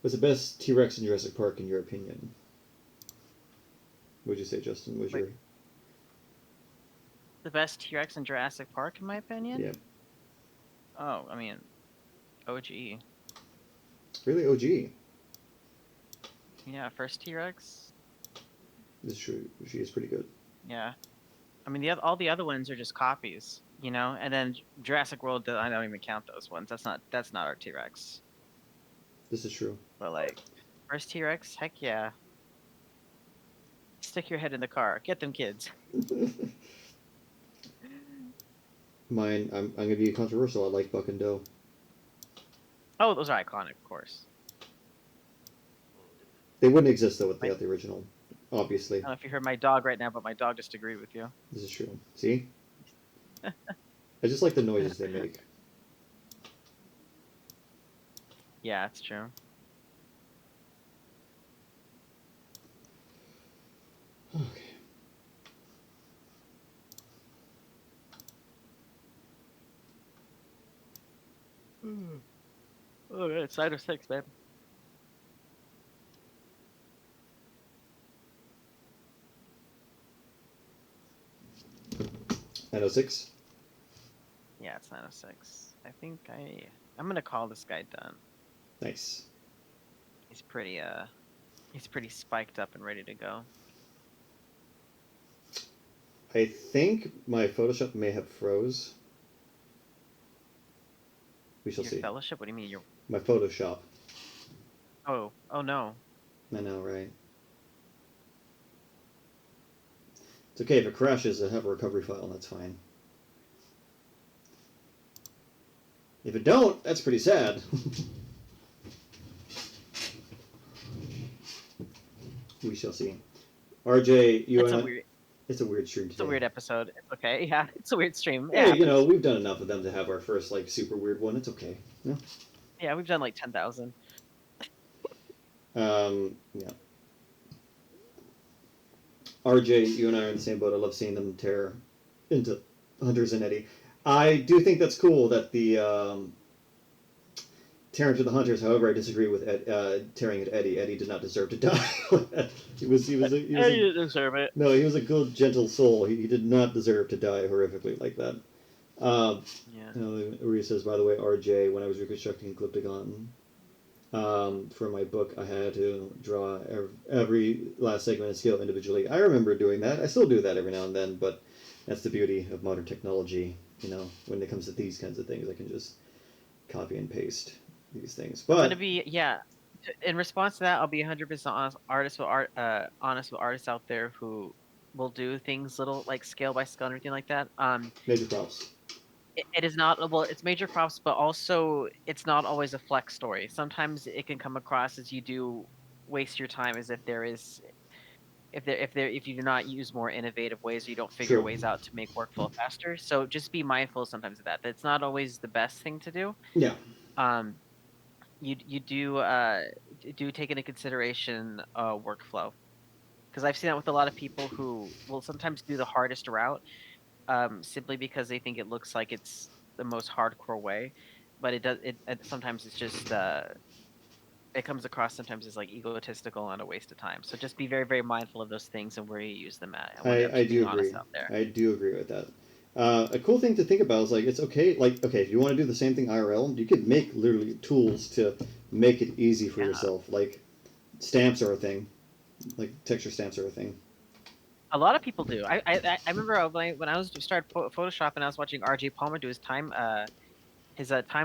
Speaker 1: What's the best T-Rex in Jurassic Park in your opinion? What would you say, Justin? Was your
Speaker 2: The best T-Rex in Jurassic Park, in my opinion.
Speaker 1: yeah?
Speaker 2: Oh, I mean, OG.
Speaker 1: Really, OG.
Speaker 2: Yeah, first T-Rex.
Speaker 1: This is true. She is pretty good.
Speaker 2: Yeah. I mean, all the other ones are just copies, you know. And then Jurassic World, I don't even count those ones. That's not our T-Rex.
Speaker 1: This is true.
Speaker 2: But like, first T-Rex, heck yeah. Stick your head in the car. Get them kids.
Speaker 1: Mine. I'm gonna be controversial. I like Buck and Doe.
Speaker 2: Oh, those are iconic, of course.
Speaker 1: They wouldn't exist though without the original. Obviously.
Speaker 2: I don't know if you heard my dog right now, but my dog just agreed with you.
Speaker 1: This is true. See? I just like the noises they make.
Speaker 2: Yeah, it's true.
Speaker 1: Okay.
Speaker 2: Oh, it's 9:06, man.
Speaker 1: .906.
Speaker 2: Yeah, it's 9:06. I think I'm gonna call this guy done.
Speaker 1: Nice.
Speaker 2: He's pretty spiked up and ready to go.
Speaker 1: I think my Photoshop may have froze. We shall
Speaker 2: Your
Speaker 1: see.
Speaker 2: fellowship? What do you mean?
Speaker 1: My Photoshop.
Speaker 2: Oh no.
Speaker 1: I know, right? It's okay if it crashes. I have a recovery file, and that's fine. If it don't, that's pretty sad. We shall see. RJ, you and I, it's a weird stream today.
Speaker 2: It's a weird episode. It's okay. Yeah, it's a weird stream.
Speaker 1: Hey, you know, we've done enough of them to have our first like super weird one. It's okay. Yeah.
Speaker 2: Yeah, we've done like 10,000.
Speaker 1: Yeah. RJ, you and I are in the same boat. I love seeing them tear into Hunters and Eddie. I do think that's cool that the tearing through the hunters. However, I disagree with tearing at Eddie. Eddie did not deserve to die. he was
Speaker 2: You didn't deserve it.
Speaker 1: no, he was a good, gentle soul. He did not deserve to die horrifically like that.
Speaker 2: Yeah.
Speaker 1: Uri says, by the way, RJ, when I was reconstructing Glyptagon for my book, I had to draw every last segment and scale individually. I remember doing that. I still do that every now and then, but that's the beauty of modern technology. When it comes to these kinds of things, I can just copy and paste these things. But
Speaker 2: I'm gonna be in response to that, I'll be 100% honest with artists out there who will do things little like scale by scale and everything like that.
Speaker 1: Major props.
Speaker 2: It is not, well, it's major props, but also it's not always a flex story. Sometimes it can come across as you do waste your time, as if there is if you do not use more innovative ways, or you don't figure
Speaker 1: True.
Speaker 2: ways out to make workflow faster. So just be mindful sometimes of that. That's not always the best thing to do.
Speaker 1: Yeah.
Speaker 2: You do take into consideration workflow, because I've seen that with a lot of people who will sometimes do the hardest route, simply because they think it looks like it's the most hardcore way, but sometimes it's just it comes across sometimes as like egotistical and a waste of time. So just be very, very mindful of those things and where you use them at. And
Speaker 1: I do agree.
Speaker 2: Out there.
Speaker 1: I do agree with that. A cool thing to think about is it's okay. If you want to do the same thing IRL, you could make literally tools to make it easy for yourself. Like stamps are a thing. Like texture stamps are a thing.
Speaker 2: A lot of people do. I remember when I was started Photoshop and I was watching RJ Palmer do his time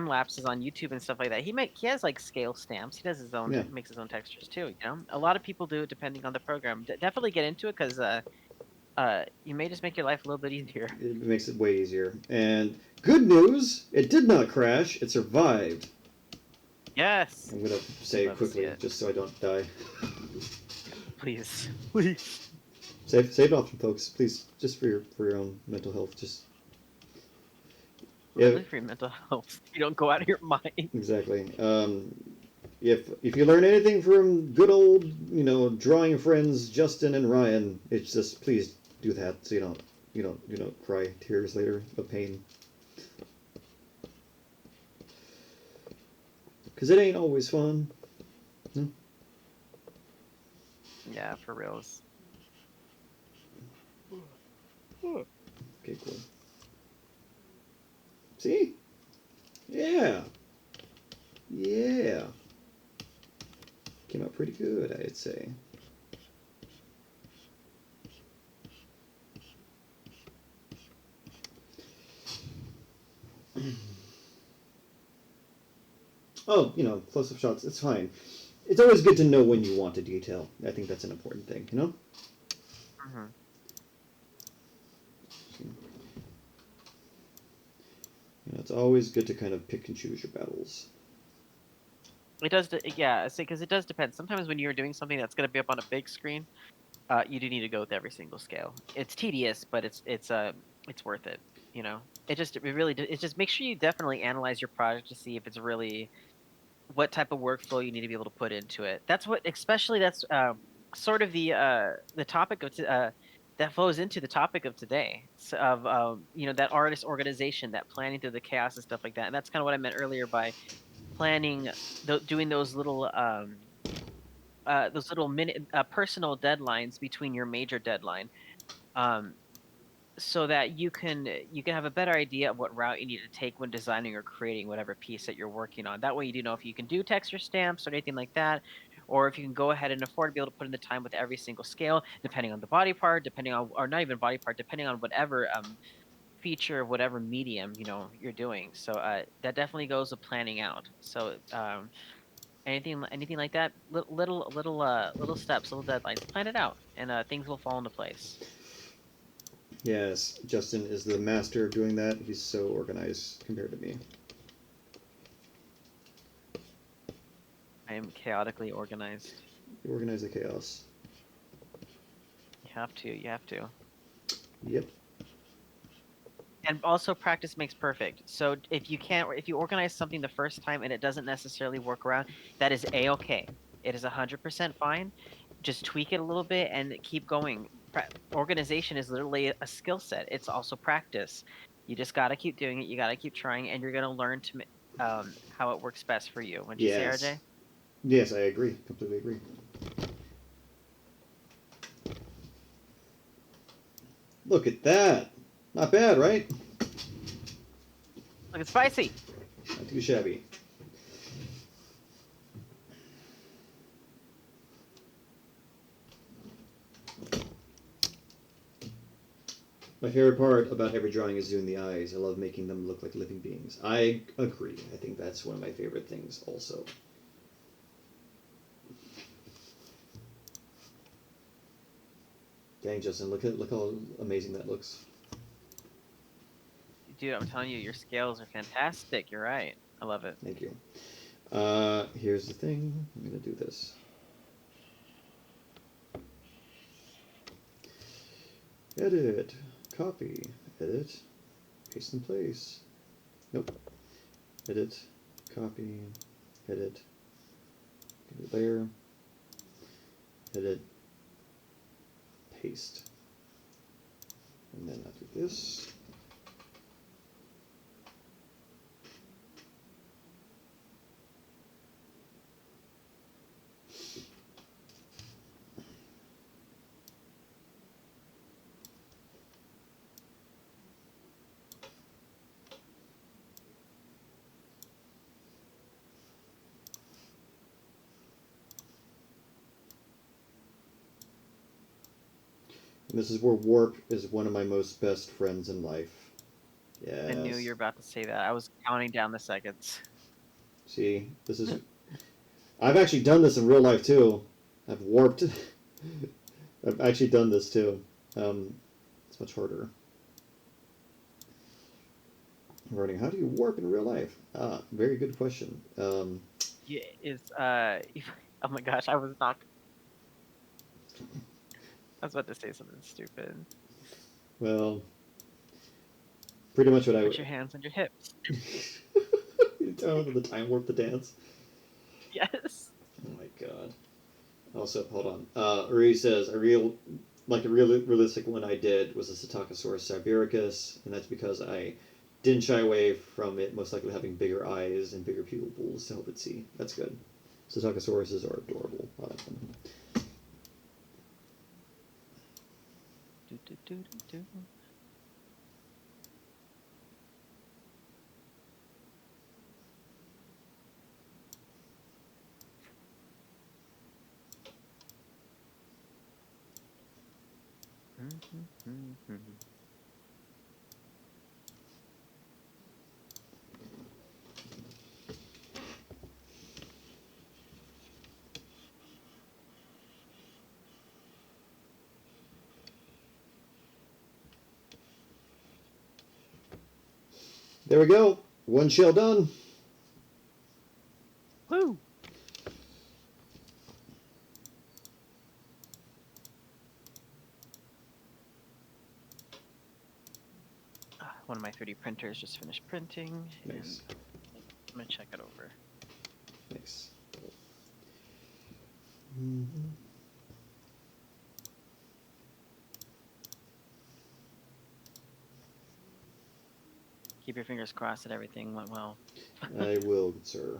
Speaker 2: lapses on YouTube and stuff like that. He has like scale stamps. He does his own makes his own textures too. A lot of people do it depending on the program. Definitely get into it, because you may just make your life a little bit easier.
Speaker 1: It makes it way easier. And good news, it did not crash. It survived.
Speaker 2: Yes.
Speaker 1: I'm gonna say it quickly just so I don't die.
Speaker 2: Please.
Speaker 1: Save it off, folks. Please, just for your own mental health. Just.
Speaker 2: Really, for your mental health. You don't go out of your mind.
Speaker 1: Exactly. If you learn anything from good old drawing friends Justin and Ryan, it's just please do that so you don't cry tears later of pain. Because it ain't always fun. Hmm?
Speaker 2: Yeah, for reals.
Speaker 1: Okay, cool. See? Yeah. Came out pretty good, I'd say. Oh, close-up shots, it's fine. It's always good to know when you want to detail. I think that's an important thing,
Speaker 2: Mm-hmm.
Speaker 1: It's always good to kind of pick and choose your battles.
Speaker 2: It does, yeah, because it does depend. Sometimes when you're doing something that's going to be up on a big screen, you do need to go with every single scale. It's tedious, but it's worth it. It just make sure you definitely analyze your project to see if it's really what type of workflow you need to be able to put into it. That's sort of the topic of that flows into the topic of today, of that artist organization, that planning through the chaos and stuff like that. And that's kind of what I meant earlier by planning, doing those little minute personal deadlines between your major deadline, so that you can have a better idea of what route you need to take when designing or creating whatever piece that you're working on. That way you do know if you can do texture stamps or anything like that, or if you can go ahead and afford to be able to put in the time with every single scale, depending on the body part, or not even body part, depending on whatever feature of whatever medium you're doing. So that definitely goes with planning out. So anything like that, little steps, little deadlines, plan it out, and things will fall into place.
Speaker 1: Yes, Justin is the master of doing that. He's so organized compared to me.
Speaker 2: I am chaotically organized.
Speaker 1: You organize the chaos.
Speaker 2: You have to.
Speaker 1: Yep.
Speaker 2: And also, practice makes perfect. So if you organize something the first time and it doesn't necessarily work around, that is A-okay. It is 100% fine. Just tweak it a little bit and keep going. Organization is literally a skill set. It's also practice. You just got to keep doing it. You got to keep trying, and you're going to learn how it works best for you. Would you say,
Speaker 1: Yes.
Speaker 2: RJ?
Speaker 1: Yes, I agree. Completely agree. Look at that. Not bad, right?
Speaker 2: Look, it's spicy.
Speaker 1: Not too shabby. My favorite part about every drawing is doing the eyes. I love making them look like living beings. I agree. I think that's one of my favorite things also. Dang, Justin, look how amazing that looks.
Speaker 2: Dude, I'm telling you, your scales are fantastic. You're right. I love it.
Speaker 1: Thank you. Here's the thing. I'm gonna do this. Edit. Copy. Edit. Paste in place. Nope. Edit. Copy. Edit. Get it there. Edit. Paste. And then I'll do this. And this is where warp is one of my most best friends in life. Yes.
Speaker 2: I knew you were about to say that. I was counting down the seconds.
Speaker 1: See, this is. I've actually done this in real life too. I've warped. I've actually done this too. It's much harder. Learning how do you warp in real life? Ah, very good question.
Speaker 2: Yeah, oh my gosh, I was not. I was about to say something stupid.
Speaker 1: Well, pretty much what I
Speaker 2: Put
Speaker 1: would.
Speaker 2: your hands on your hips.
Speaker 1: You tell them the time warp the dance.
Speaker 2: Yes.
Speaker 1: Oh my god. Also, hold on. Uri says a realistic one I did was a Psittacosaurus sibiricus, and that's because I didn't shy away from it, most likely having bigger eyes and bigger pupils to help it see. That's good. Psittacosauruses are adorable. I like them.
Speaker 2: Do, do, do, do, do.
Speaker 1: There we go. One shell done.
Speaker 2: Woo! One of my 3D printers just finished printing,
Speaker 1: Nice.
Speaker 2: and I'm gonna check it over.
Speaker 1: Nice. Mm-hmm.
Speaker 2: Keep your fingers crossed that everything went well.
Speaker 1: I will, good sir.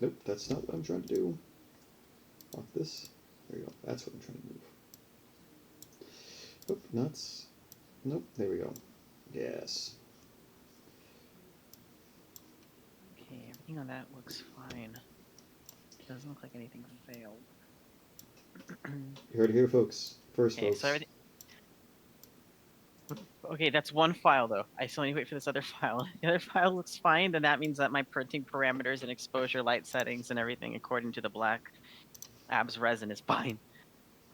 Speaker 1: Nope, that's not what I'm trying to do. Lock this. There you go. That's what I'm trying to move. Nope, nuts. Nope, there we go. Yes.
Speaker 2: Okay, everything on that looks fine. Doesn't look like anything failed.
Speaker 1: You heard it here, folks. First,
Speaker 2: Okay,
Speaker 1: folks.
Speaker 2: so everything. Okay, that's one file though. I still need to wait for this other file. The other file looks fine, then that means that my printing parameters and exposure, light settings, and everything according to the black abs resin is fine.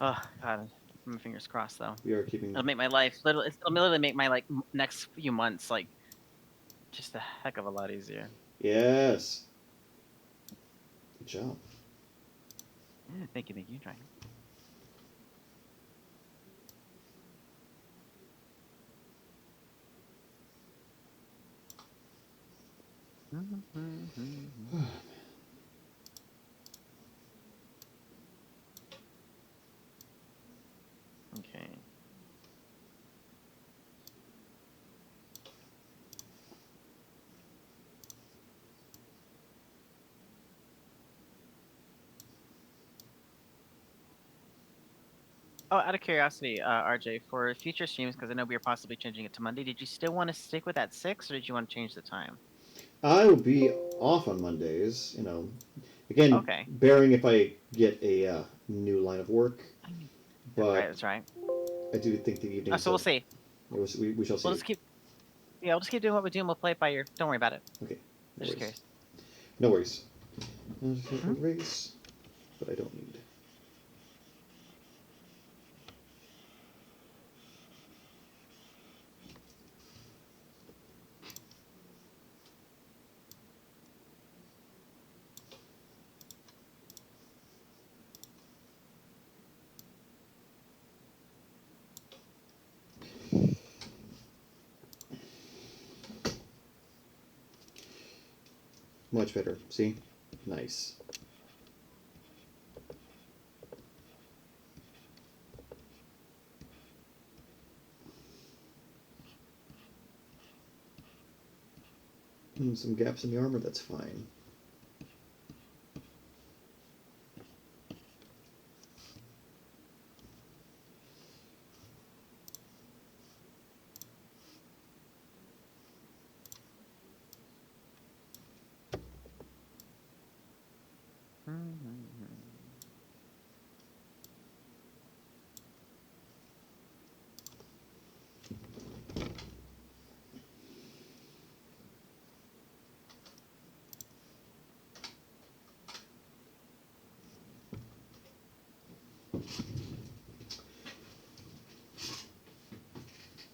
Speaker 2: Oh god, my fingers crossed though.
Speaker 1: We are keeping.
Speaker 2: It'll make my life it'll literally make my like next few months like just a heck of a lot easier.
Speaker 1: Yes. Good job.
Speaker 2: Yeah, thank you, Ryan. Okay. Oh, out of curiosity, RJ, for future streams, because I know we were possibly changing it to Monday, did you still want to stick with that 6, or did you want to change the time?
Speaker 1: I will be off on Mondays. Again,
Speaker 2: Okay.
Speaker 1: bearing if I get a new line of work,
Speaker 2: That's right.
Speaker 1: but
Speaker 2: That's right.
Speaker 1: I do think the evenings
Speaker 2: So we'll
Speaker 1: of
Speaker 2: see.
Speaker 1: we shall
Speaker 2: We'll
Speaker 1: see.
Speaker 2: just keep. Yeah, we'll just keep doing what we do, and we'll play it by ear. Don't worry about it.
Speaker 1: Okay, no
Speaker 2: I'm just
Speaker 1: worries.
Speaker 2: curious.
Speaker 1: No worries.
Speaker 2: Hmm?
Speaker 1: Race, but I don't need. Much better. See? Nice. Some gaps in the armor, that's fine.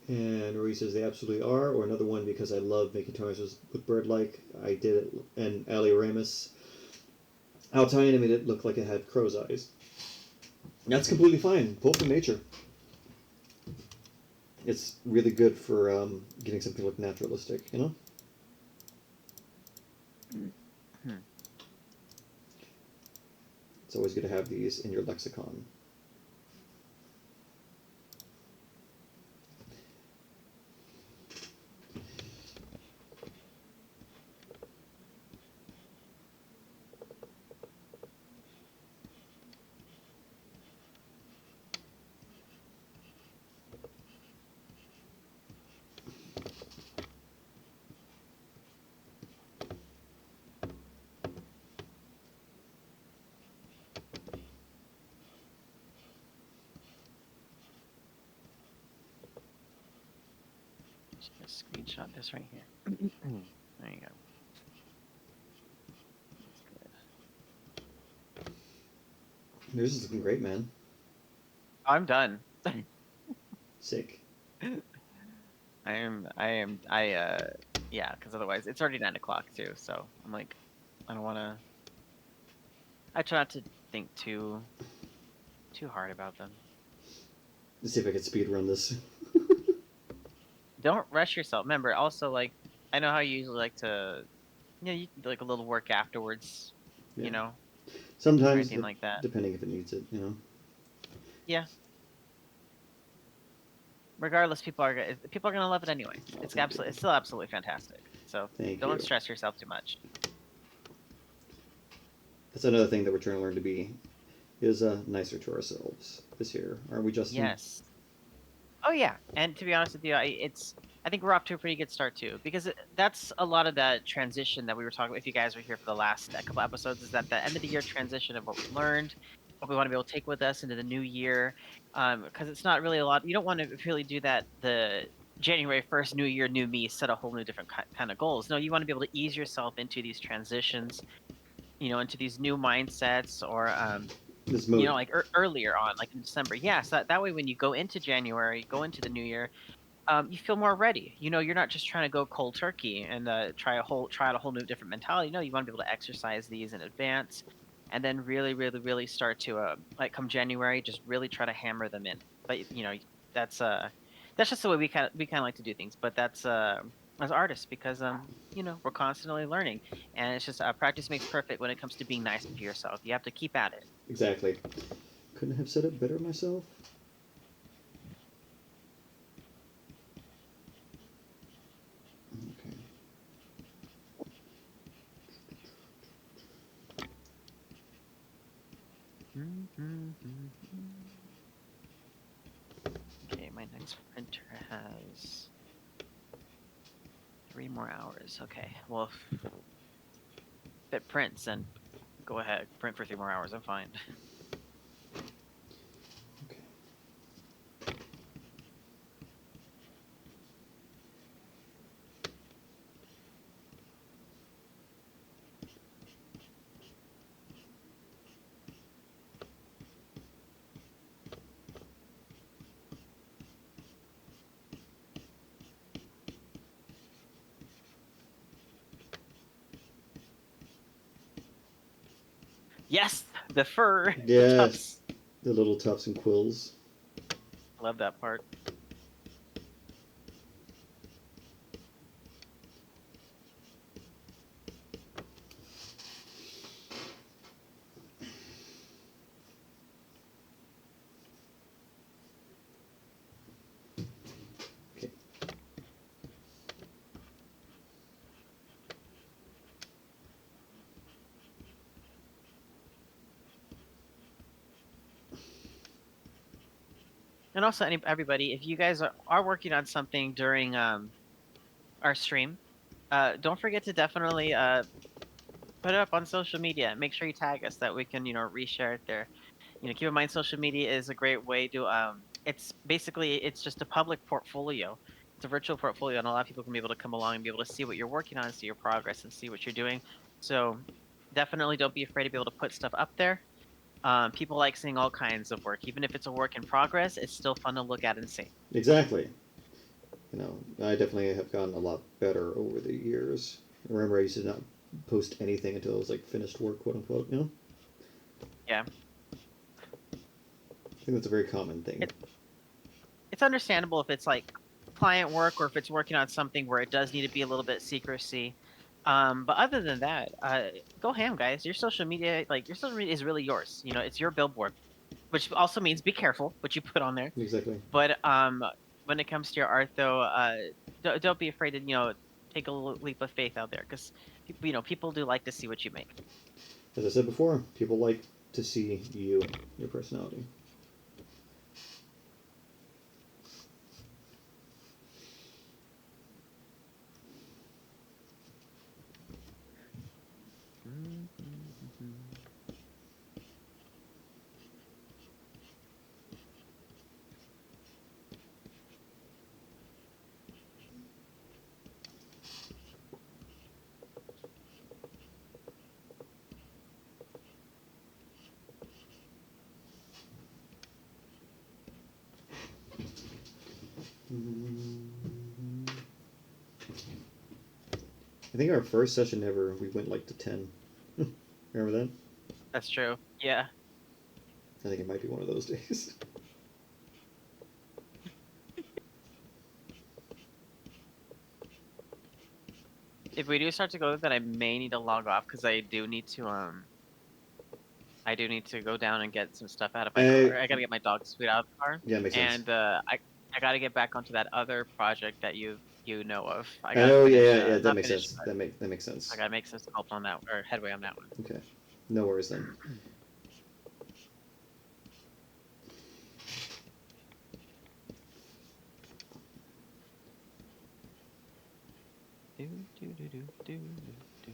Speaker 1: And Rory says they absolutely are, or another one because I love making toys look bird-like. I did it, and Ali Ramus Altai made it look like it had crow's eyes. That's completely fine. Pull from nature. It's really good for getting something look naturalistic, you know?
Speaker 2: Hmm.
Speaker 1: It's always good to have these in your lexicon.
Speaker 2: Just screenshot this right here. There you go. That's good.
Speaker 1: Yours is looking great, man.
Speaker 2: I'm done.
Speaker 1: Sick.
Speaker 2: Yeah, because otherwise it's already 9 o'clock too. So I'm like, I don't want to. I try not to think too hard about them.
Speaker 1: Let's see if I can speed run this.
Speaker 2: Don't rush yourself. Remember, also like, I know how you usually like to, you do like a little work afterwards,
Speaker 1: Yeah.
Speaker 2: you know, or
Speaker 1: Sometimes,
Speaker 2: anything like that.
Speaker 1: depending if it needs it, you know.
Speaker 2: Yeah. Regardless, people are gonna love it anyway. It's still absolutely fantastic. So
Speaker 1: Thank
Speaker 2: don't
Speaker 1: you.
Speaker 2: stress yourself too much.
Speaker 1: That's another thing that we're trying to learn to be is nicer to ourselves this year, aren't we, Justin?
Speaker 2: Yes. Oh yeah, and to be honest with you, I think we're off to a pretty good start too, because that's a lot of that transition that we were talking about. If you guys were here for the last couple episodes, is that the end of the year transition of what we learned, what we want to be able to take with us into the new year, because it's not really a lot. You don't want to really do that the January 1st, new year, new me, set a whole new different kind of goals. No, you want to be able to ease yourself into these transitions, into these new mindsets, or
Speaker 1: This mood.
Speaker 2: like earlier on, like in December. Yeah, so that way when you go into January, go into the new year, you feel more ready. You're not just trying to go cold turkey and try out a whole new different mentality. No, you want to be able to exercise these in advance, and then really, really, really start to like come January, just really try to hammer them in. But that's that's just the way we kind of like to do things. But that's as artists, because we're constantly learning, and it's just practice makes perfect when it comes to being nice to yourself. You have to keep at it.
Speaker 1: Exactly. Couldn't have said it better myself. Okay.
Speaker 2: next printer has 3 more hours. Okay, well, if it prints, then go ahead, print for 3 more hours. I'm fine.
Speaker 1: Okay.
Speaker 2: Yes, the fur, the
Speaker 1: Yes,
Speaker 2: tufts.
Speaker 1: the little tufts and quills.
Speaker 2: Love that part.
Speaker 1: Okay.
Speaker 2: And also, everybody, if you guys are working on something during our stream, don't forget to definitely put it up on social media. Make sure you tag us that we can, reshare it there. Keep in mind social media is a great way to it's basically it's just a public portfolio. It's a virtual portfolio, and a lot of people can be able to come along and be able to see what you're working on, see your progress, and see what you're doing. So definitely don't be afraid to be able to put stuff up there. People like seeing all kinds of work, even if it's a work in progress. It's still fun to look at and see.
Speaker 1: Exactly. I definitely have gotten a lot better over the years. I remember I used to not post anything until it was like finished work, quote unquote.
Speaker 2: Yeah,
Speaker 1: I think that's a very common thing.
Speaker 2: it's understandable if it's like client work or if it's working on something where it does need to be a little bit secrecy. But other than that, go ham, guys. Your social media, is really yours. It's your billboard, which also means be careful what you put on there.
Speaker 1: Exactly.
Speaker 2: But when it comes to your art, though, don't be afraid to take a leap of faith out there because people do like to see what you make.
Speaker 1: As I said before, people like to see you, your personality. I think our first session ever, we went like to 10. Remember that?
Speaker 2: That's true. Yeah.
Speaker 1: I think it might be one of those days.
Speaker 2: If we do start to go, then I may need to log off because I do need to go down and get some stuff out of my car. I gotta get my dog's food out of the car,
Speaker 1: Yeah, makes sense.
Speaker 2: and I gotta get back onto that other project that you know of. I gotta
Speaker 1: Oh
Speaker 2: finish,
Speaker 1: yeah, that
Speaker 2: not
Speaker 1: makes
Speaker 2: finish,
Speaker 1: sense.
Speaker 2: but
Speaker 1: That makes
Speaker 2: I
Speaker 1: sense.
Speaker 2: gotta make some sculpt on that or headway on that one.
Speaker 1: Okay, no worries then.
Speaker 2: Do, do, do, do, do, do.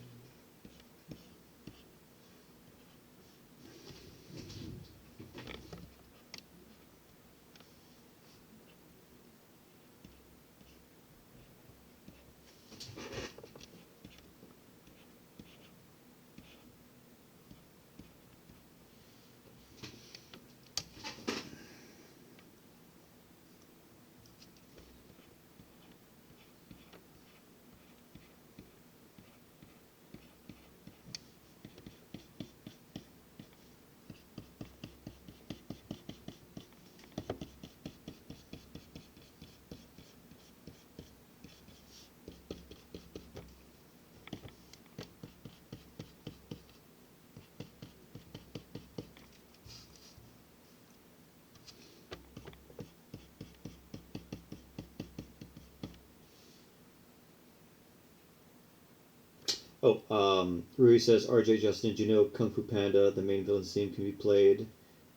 Speaker 1: Rui says, RJ Justin, do you know Kung Fu Panda, the main villain's theme can be played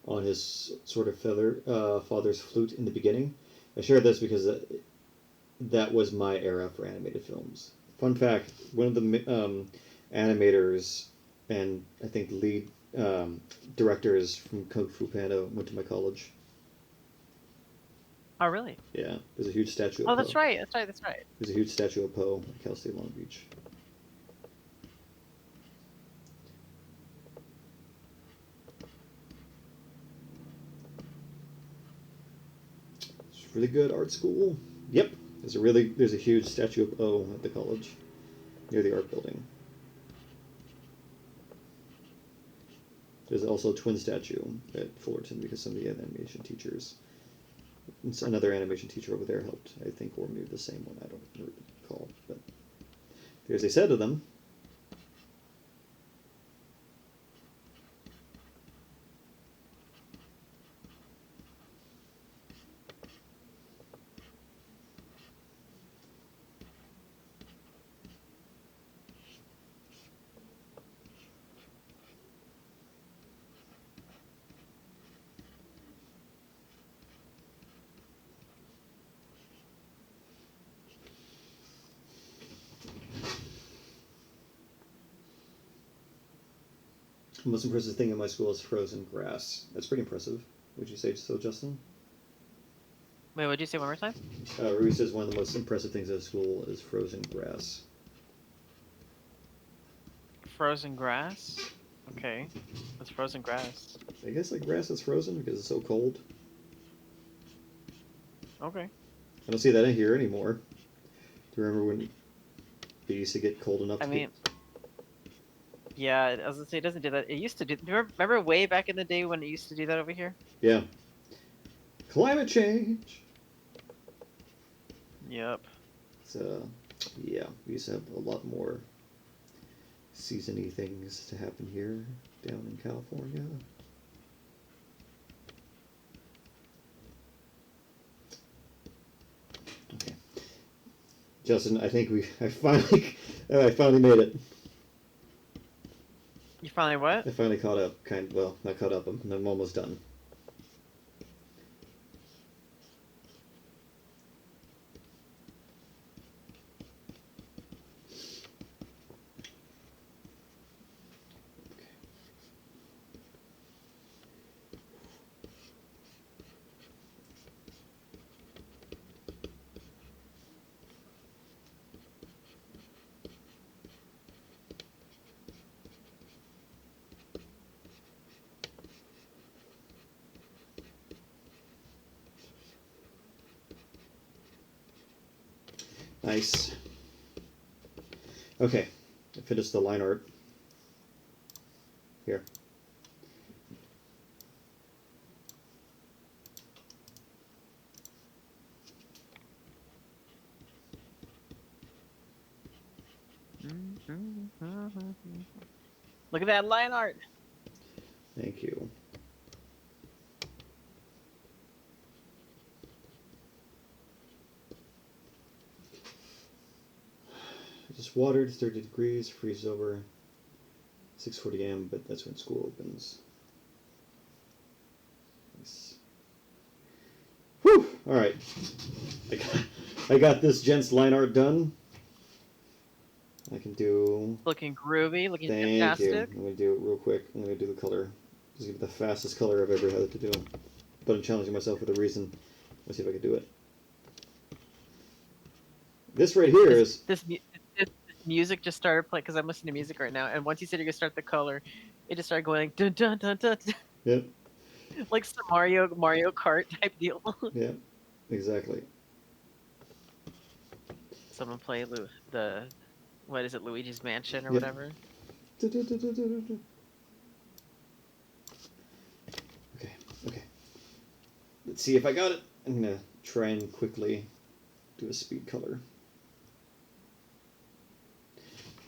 Speaker 1: on his sort of father's flute in the beginning? I share this because that was my era for animated films. Fun fact: one of the animators and I think lead directors from Kung Fu Panda went to my college.
Speaker 2: Oh, really?
Speaker 1: Yeah, there's a huge statue of
Speaker 2: Oh,
Speaker 1: Po.
Speaker 2: that's right. That's right. That's right.
Speaker 1: There's a huge statue of Po at Cal State Long Beach. It's really good art school. Yep, there's a huge statue of Po at the college near the art building. There's also a twin statue at Fullerton because some of the animation teachers, another animation teacher over there helped, I think, or maybe the same one. I don't recall, but there's a set of them. The most impressive thing in my school is frozen grass. That's pretty impressive. Would you say so, Justin?
Speaker 2: Wait, what'd you say one more time?
Speaker 1: Ruby says one of the most impressive things at school is frozen grass.
Speaker 2: Frozen grass? Okay. What's frozen grass?
Speaker 1: I guess like grass that's frozen because it's so cold.
Speaker 2: Okay.
Speaker 1: I don't see that in here anymore. Do you remember when it used to get cold enough?
Speaker 2: Yeah, I was gonna say it doesn't do that. It used to do. Remember way back in the day when it used to do that over here?
Speaker 1: Yeah. Climate change.
Speaker 2: Yep.
Speaker 1: So, yeah, we used to have a lot more seasony things to happen here down in California. Okay, Justin, I think I finally made it.
Speaker 2: You finally what?
Speaker 1: I finally caught up. Well, not caught up. I'm almost done. Nice. Okay, I finished the line art. Here.
Speaker 2: Look at that line art.
Speaker 1: Thank you. I just watered, 30 degrees, freezes over 6:40 a.m., but that's when school opens. Nice. Whew! Alright. I got this gent's line art done. I can do...
Speaker 2: Looking groovy, looking
Speaker 1: Thank
Speaker 2: fantastic.
Speaker 1: you. I'm going to do it real quick. I'm going to do the color. This is going to be the fastest color I've ever had to do. But I'm challenging myself with a reason. Let's see if I can do it. This right here is...
Speaker 2: This music just started playing because I'm listening to music right now. And once you said you're gonna start the color, it just started going dun dun dun dun. Dun.
Speaker 1: Yep.
Speaker 2: Like some Mario Kart type deal.
Speaker 1: Yeah, exactly.
Speaker 2: Someone play what is it, Luigi's Mansion or
Speaker 1: Yep.
Speaker 2: whatever?
Speaker 1: Okay. Let's see if I got it. I'm gonna try and quickly do a speed color.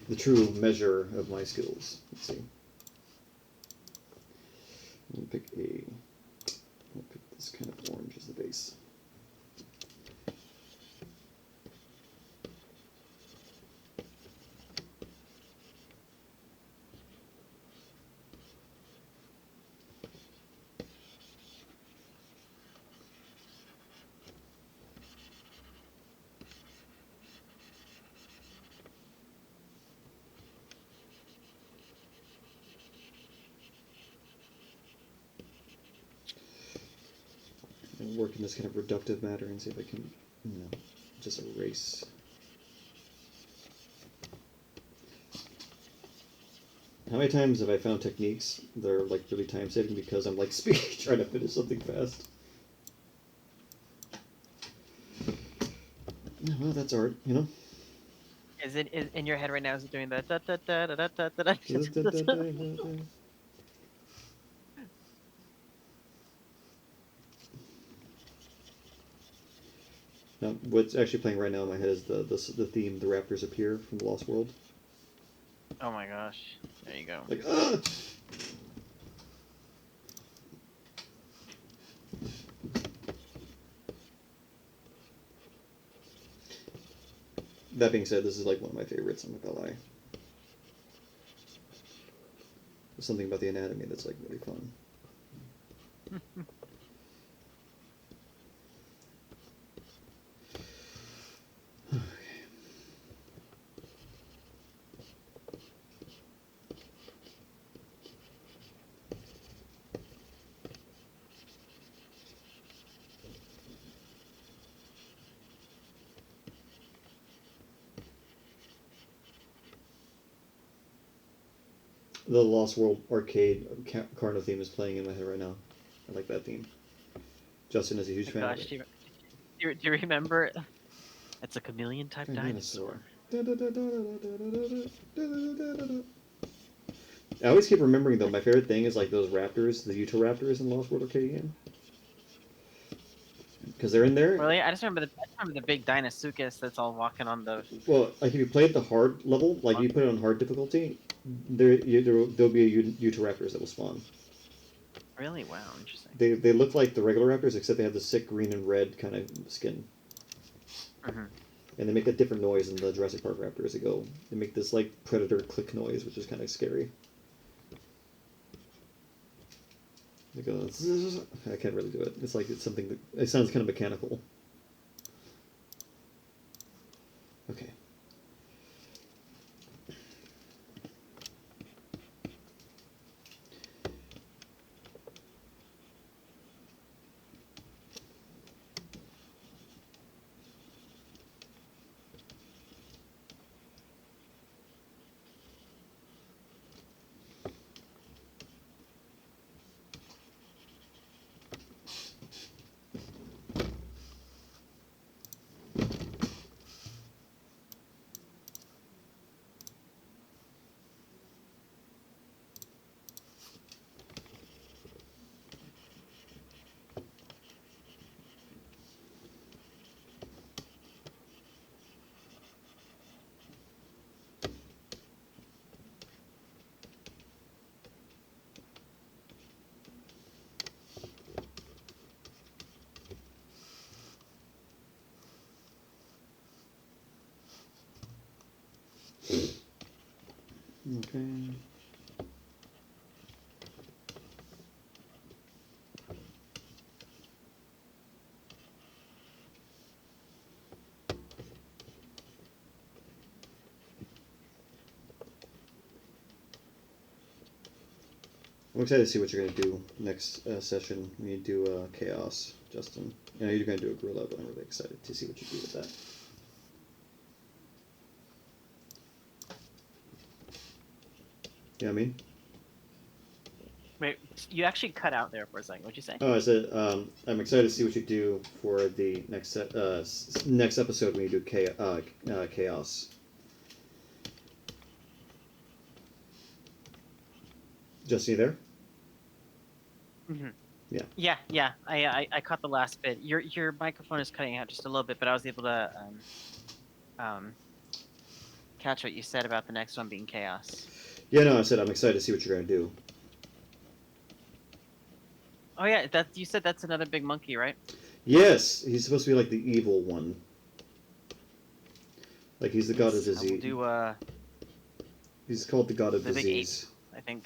Speaker 1: The true measure of my skills. Let's see. I'll pick this kind of orange as the base. work in this kind of reductive matter and see if I can, just erase. How many times have I found techniques that are like really time saving because I'm like trying to finish something fast? Yeah, well, that's art,
Speaker 2: Is it in your head right now? Is it doing that? Da, da, da, da, da, da, da?
Speaker 1: Now, what's actually playing right now in my head is the theme, "The Raptors Appear" from The Lost World.
Speaker 2: Oh my gosh! There you go.
Speaker 1: Like, That being said, this is like one of my favorites. I'm not gonna lie. There's something about the anatomy that's like really fun. The Lost World arcade Carno theme is playing in my head right now. I like that theme. Justin is a huge fan of it.
Speaker 2: Do you remember? It's a chameleon type dinosaur.
Speaker 1: I always keep remembering though. My favorite thing is like those raptors, the Utah Raptors in Lost World arcade game, because they're in there.
Speaker 2: Really, I just remember the big Dinosuchus that's all walking on the.
Speaker 1: Well, like if you play at the hard level, like if you put it on hard difficulty, there'll be a Utah Raptors that will spawn.
Speaker 2: Really? Wow, interesting.
Speaker 1: They look like the regular raptors, except they have the sick green and red kind of skin.
Speaker 2: Mm-hmm.
Speaker 1: And they make a different noise than the Jurassic Park raptors. They make this like predator click noise, which is kind of scary. They go, I can't really do it. It's like it's something that it sounds kind of mechanical. Okay. Okay. I'm excited to see what you're going to do next session when you do Chaos, Justin. I know you're going to do a gorilla, but I'm really excited to see what you do with that. You know what I mean?
Speaker 2: Wait, you actually cut out there for a second. What'd you say?
Speaker 1: Oh, I said I'm excited to see what you do for the next next episode when you do Chaos. Justin, you there?
Speaker 2: Mm-hmm.
Speaker 1: Yeah.
Speaker 2: Yeah. I caught the last bit. Your microphone is cutting out just a little bit, but I was able to catch what you said about the next one being Chaos.
Speaker 1: Yeah, no, I said I'm excited to see what you're going to do.
Speaker 2: Oh yeah, you said that's another big monkey, right?
Speaker 1: Yes, he's supposed to be like the evil one. Like he's the god of disease. He's called the god of
Speaker 2: the
Speaker 1: disease.
Speaker 2: Big ape, I think.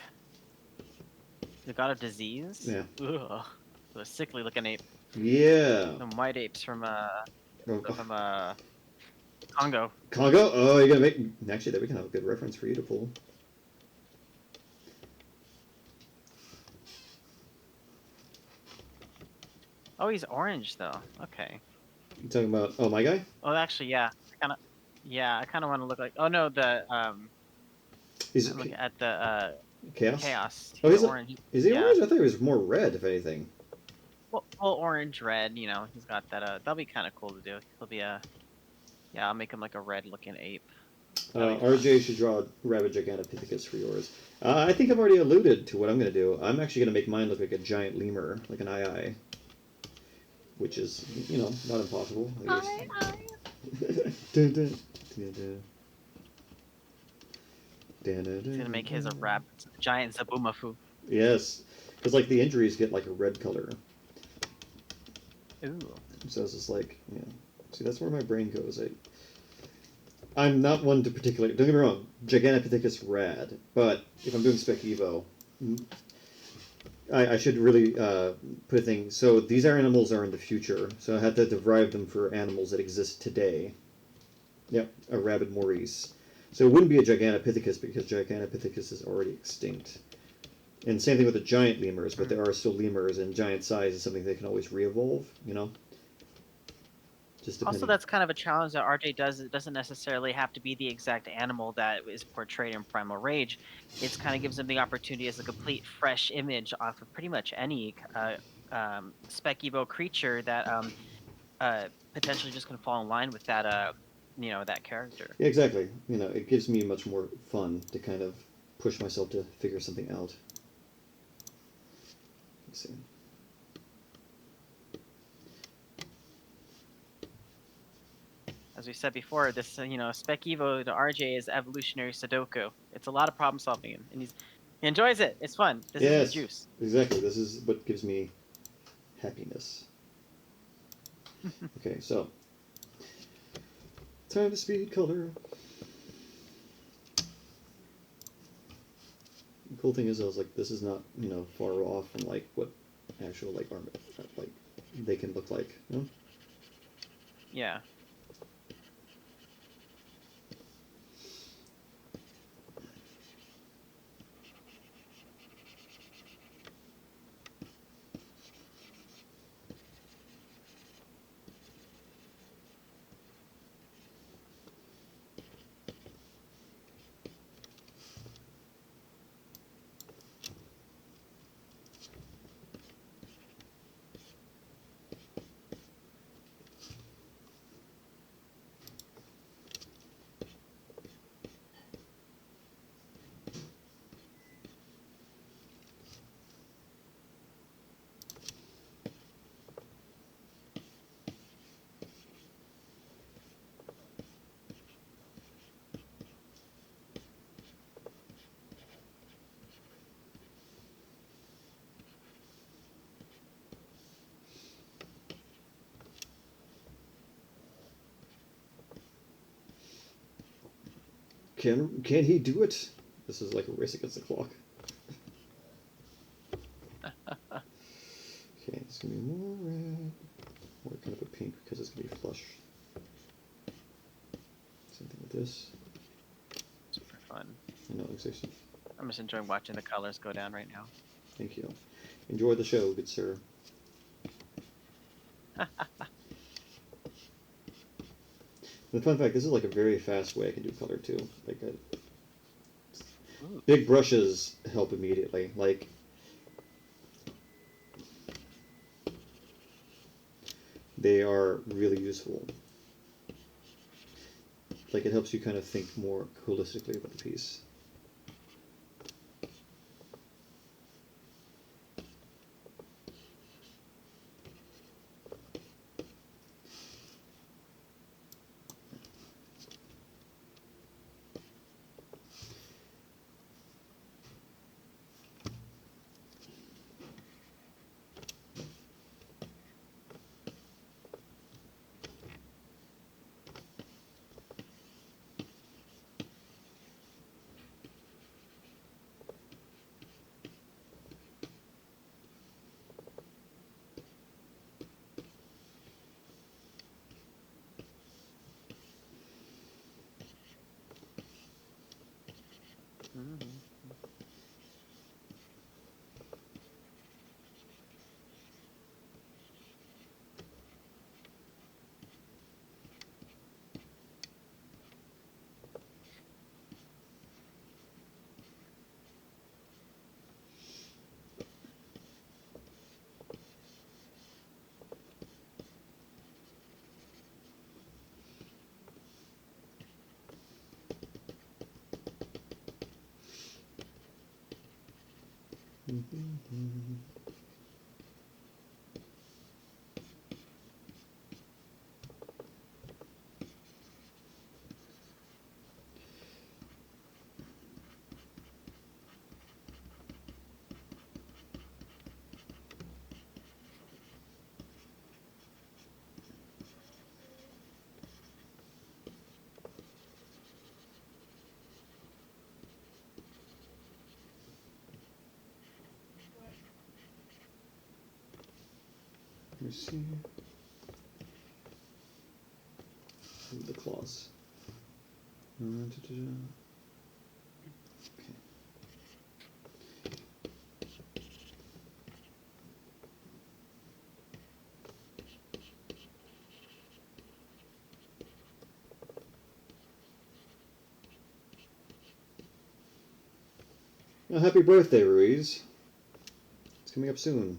Speaker 2: The god of disease?
Speaker 1: Yeah.
Speaker 2: Ugh. The sickly looking ape.
Speaker 1: Yeah.
Speaker 2: The white apes from Congo.
Speaker 1: Congo? Oh, you're gonna make actually that'd be kind of a good reference for you to pull.
Speaker 2: Oh, he's orange though. Okay.
Speaker 1: You talking about? Oh, my guy.
Speaker 2: Oh, actually, yeah. Yeah, I kind of want to look like. Oh no, the
Speaker 1: He's
Speaker 2: I'm looking at the
Speaker 1: chaos.
Speaker 2: chaos.
Speaker 1: Oh,
Speaker 2: He's
Speaker 1: he's
Speaker 2: orange.
Speaker 1: is he
Speaker 2: Yeah.
Speaker 1: orange? I thought he was more red, if anything.
Speaker 2: Well, orange, red. You know, he's got that. That'll be kind of cool to do. He'll be a. Yeah, I'll make him like a red-looking ape. That'll be fun.
Speaker 1: RJ should draw Rabid Gigantopithecus for yours. I think I've already alluded to what I'm going to do. I'm actually going to make mine look like a giant lemur, like an eye, which is, not impossible. Dun, dun, dun, dun.
Speaker 2: He's gonna make his a rabbit, giant Zabumafu.
Speaker 1: Yes, because like the injuries get like a red color.
Speaker 2: Ooh.
Speaker 1: So it's just like, See, that's where my brain goes. I'm not one to particularly. Don't get me wrong, Gigantopithecus rad, but if I'm doing Spec Evo, I should really put a thing. So these animals are in the future, so I had to derive them for animals that exist today. Yep, a rabid Maurice. So it wouldn't be a Gigantopithecus because Gigantopithecus is already extinct. And same thing with the giant lemurs, but there are still lemurs, and giant size is something they can always re-evolve, Just depending.
Speaker 2: Also, that's kind of a challenge that RJ does. It doesn't necessarily have to be the exact animal that is portrayed in Primal Rage. It kind of gives them the opportunity as a complete fresh image off of pretty much any Spec Evo creature that potentially just can fall in line with that that character.
Speaker 1: Yeah, exactly. It gives me much more fun to kind of push myself to figure something out. Let's see.
Speaker 2: As we said before, this Spec Evo to RJ is evolutionary Sudoku. It's a lot of problem solving, and he enjoys it. It's fun. This is his juice.
Speaker 1: Exactly. This is what gives me happiness. Okay, so time to speed color. The cool thing is, I was like, this is not far off from like what actual like they can look like.
Speaker 2: Yeah.
Speaker 1: Can he do it? This is like a race against the clock. Okay, it's gonna be more red, more kind of a pink because it's gonna be flush. Same thing with this.
Speaker 2: Super fun.
Speaker 1: I know, exactly.
Speaker 2: I'm just enjoying watching the colors go down right now.
Speaker 1: Thank you. Enjoy the show, good sir. The fun fact, this is like a very fast way I can do color too. Like big brushes help immediately. Like they are really useful. Like it helps you kind of think more holistically about the piece.
Speaker 2: Mm-hmm.
Speaker 1: Let me see. The claws. Okay. Well, happy birthday, Ruiz. It's coming up soon.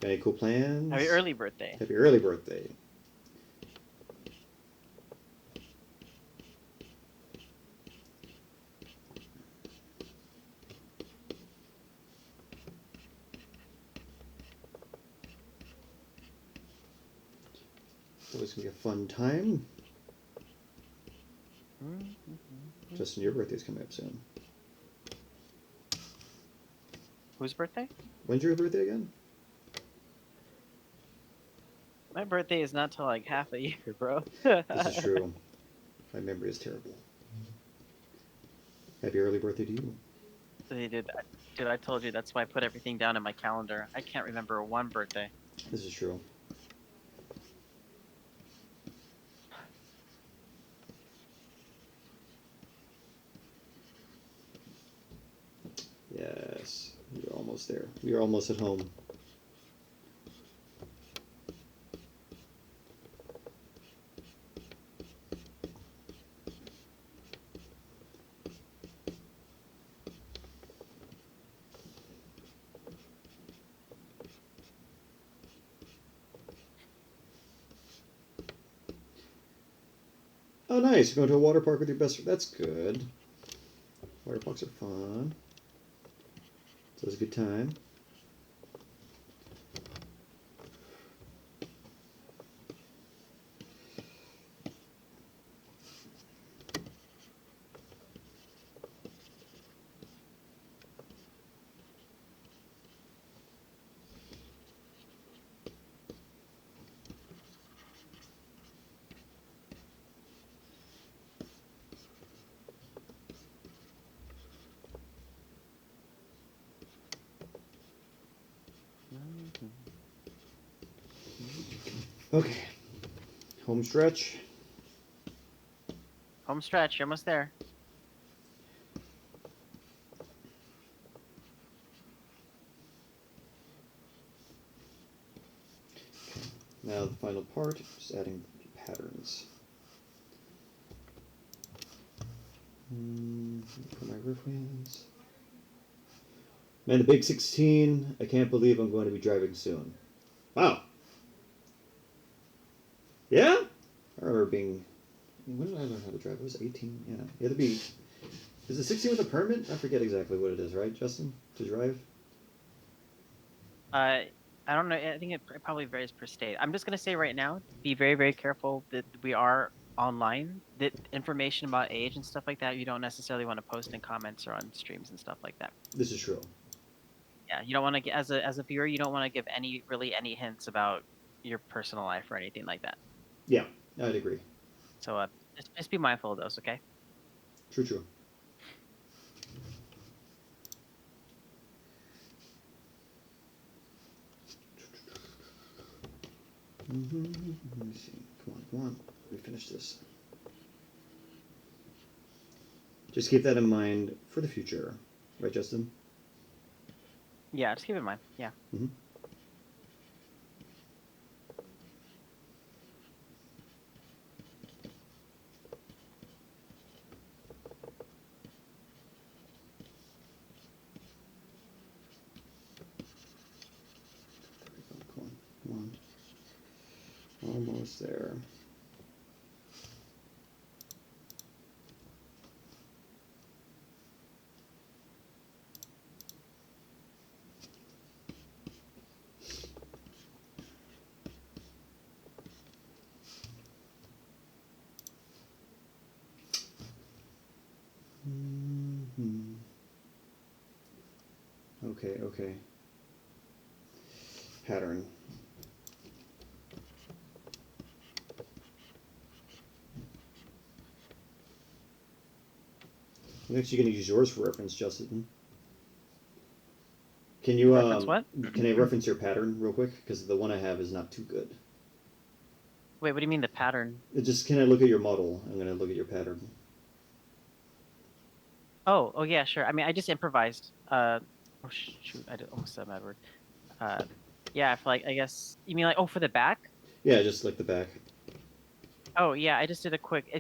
Speaker 1: Got any cool plans?
Speaker 2: Happy early birthday.
Speaker 1: Happy early birthday. It's always going to be a fun time. Justin, your birthday's coming up soon.
Speaker 2: Whose birthday?
Speaker 1: When's your birthday again?
Speaker 2: My birthday is not till like half a year, bro.
Speaker 1: This is true. My memory is terrible. Happy early birthday to you.
Speaker 2: Dude, I told you that's why I put everything down in my calendar. I can't remember one birthday.
Speaker 1: This is true. Yes, we're almost there. We are almost at home. Oh, nice. You're going to a water park with your best friend. That's good. Water parks are fun. So it's a good time. Okay. Home stretch.
Speaker 2: Home stretch, you're almost there.
Speaker 1: Now the final part, just adding patterns. For my roof wheels. Man, the big 16. I can't believe I'm going to be driving soon. Wow. Yeah? I remember being... When did I learn how to drive? I was 18. Yeah. Yeah, the beat. Is it 16 with a permit? I forget exactly what it is, right, Justin? To drive?
Speaker 2: I don't know. I think it probably varies per state. I'm just gonna say right now, be very, very careful that we are online. That information about age and stuff like that, you don't necessarily want to post in comments or on streams and stuff like that.
Speaker 1: This is true.
Speaker 2: Yeah, you don't want to get as a viewer, you don't want to give any hints about your personal life or anything like that.
Speaker 1: Yeah, I'd agree.
Speaker 2: So just be mindful of those, okay?
Speaker 1: True, true. Let me see. Come on. Let me finish this. Just keep that in mind for the future. Right, Justin?
Speaker 2: Yeah, just keep it in mind. Yeah.
Speaker 1: Mm-hmm. Come on. Almost there. Okay. Pattern. Next, you're going to use yours for reference, Justin. Can you
Speaker 2: Reference what?
Speaker 1: Can I reference your pattern real quick? Because the one I have is not too good.
Speaker 2: Wait, what do you mean the pattern?
Speaker 1: Just can I look at your model? I'm going to look at your pattern.
Speaker 2: Oh yeah, sure. I mean, I just improvised. Oh shoot, almost said a bad word. Yeah, for like, I guess you mean like, oh, for the back?
Speaker 1: Yeah, just like the back.
Speaker 2: Oh yeah, I just did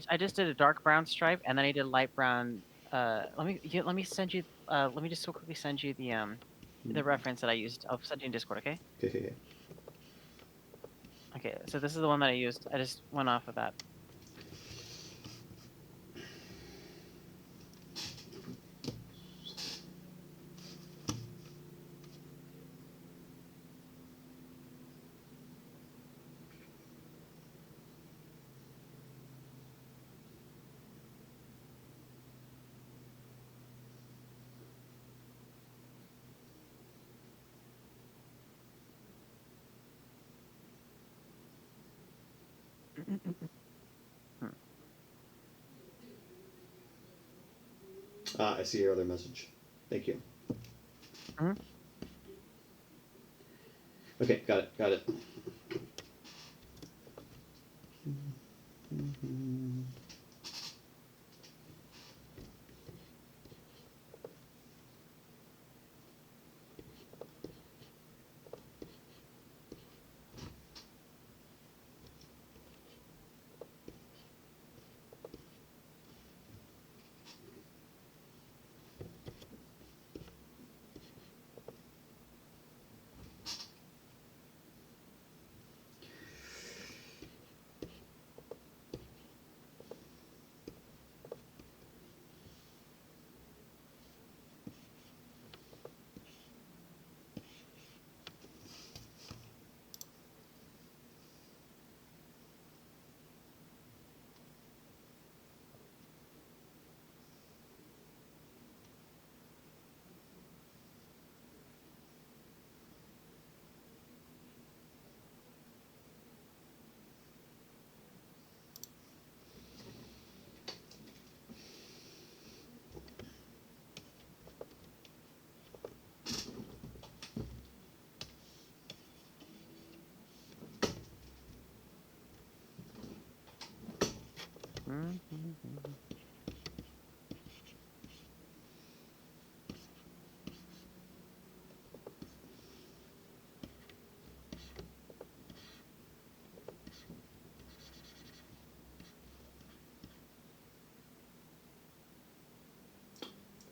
Speaker 2: I just did a dark brown stripe, and then I did light brown. Let me send you. Let me just so quickly send you the reference that I used. I'll send you in Discord, okay?
Speaker 1: Okay.
Speaker 2: Okay, so this is the one that I used. I just went off of that.
Speaker 1: I see your other message. Thank you.
Speaker 2: Mhm.
Speaker 1: Okay, got it.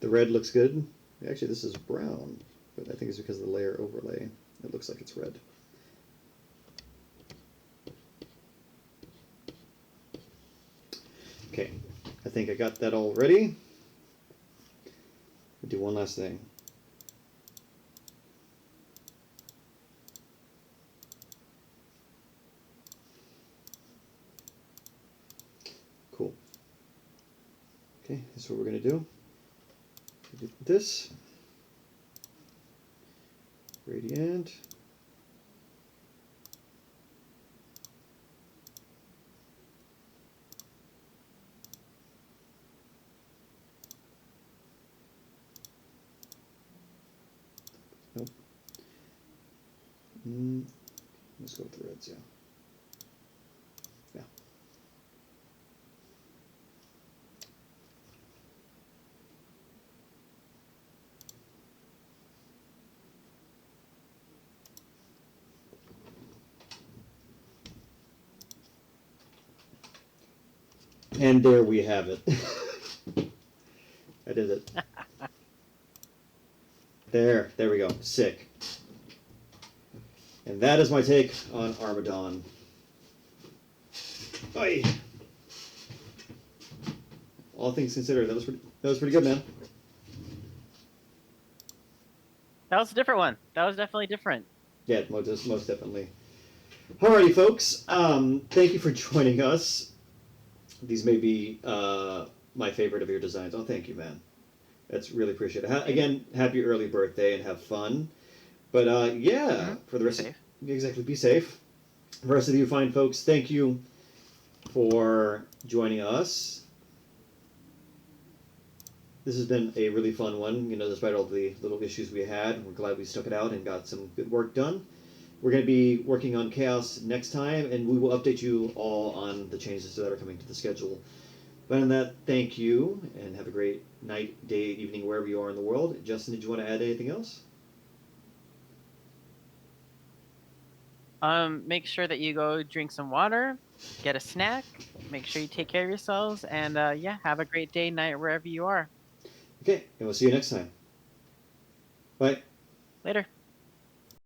Speaker 1: The red looks good. Actually, this is brown, but I think it's because of the layer overlay. It looks like it's red. Okay, I think I got that all ready. We'll do one last thing. Cool. Okay, this is what we're going to do. Do this. Gradient. Nope. Let's go with the reds, yeah. Yeah. And there we have it. I did it. There we go. Sick. And that is my take on Armadon. Oy. All things considered, that was pretty good, man.
Speaker 2: That was a different one. That was definitely different.
Speaker 1: Yeah, most definitely. Alrighty, folks. Thank you for joining us. These may be my favorite of your designs. Oh, thank you, man. That's really appreciated. Again, happy early birthday and have fun. But yeah, for the
Speaker 2: Be
Speaker 1: rest of
Speaker 2: safe.
Speaker 1: exactly, be safe. For the rest of you fine folks, thank you for joining us. This has been a really fun one, despite all the little issues we had. We're glad we stuck it out and got some good work done. We're going to be working on Chaos next time, and we will update you all on the changes that are coming to the schedule. But on that, thank you, and have a great night, day, evening, wherever you are in the world. Justin, did you want to add anything else?
Speaker 2: Make sure that you go drink some water, get a snack, make sure you take care of yourselves, and yeah, have a great day, night, wherever you are.
Speaker 1: Okay, and we'll see you next time. Bye.
Speaker 2: Later.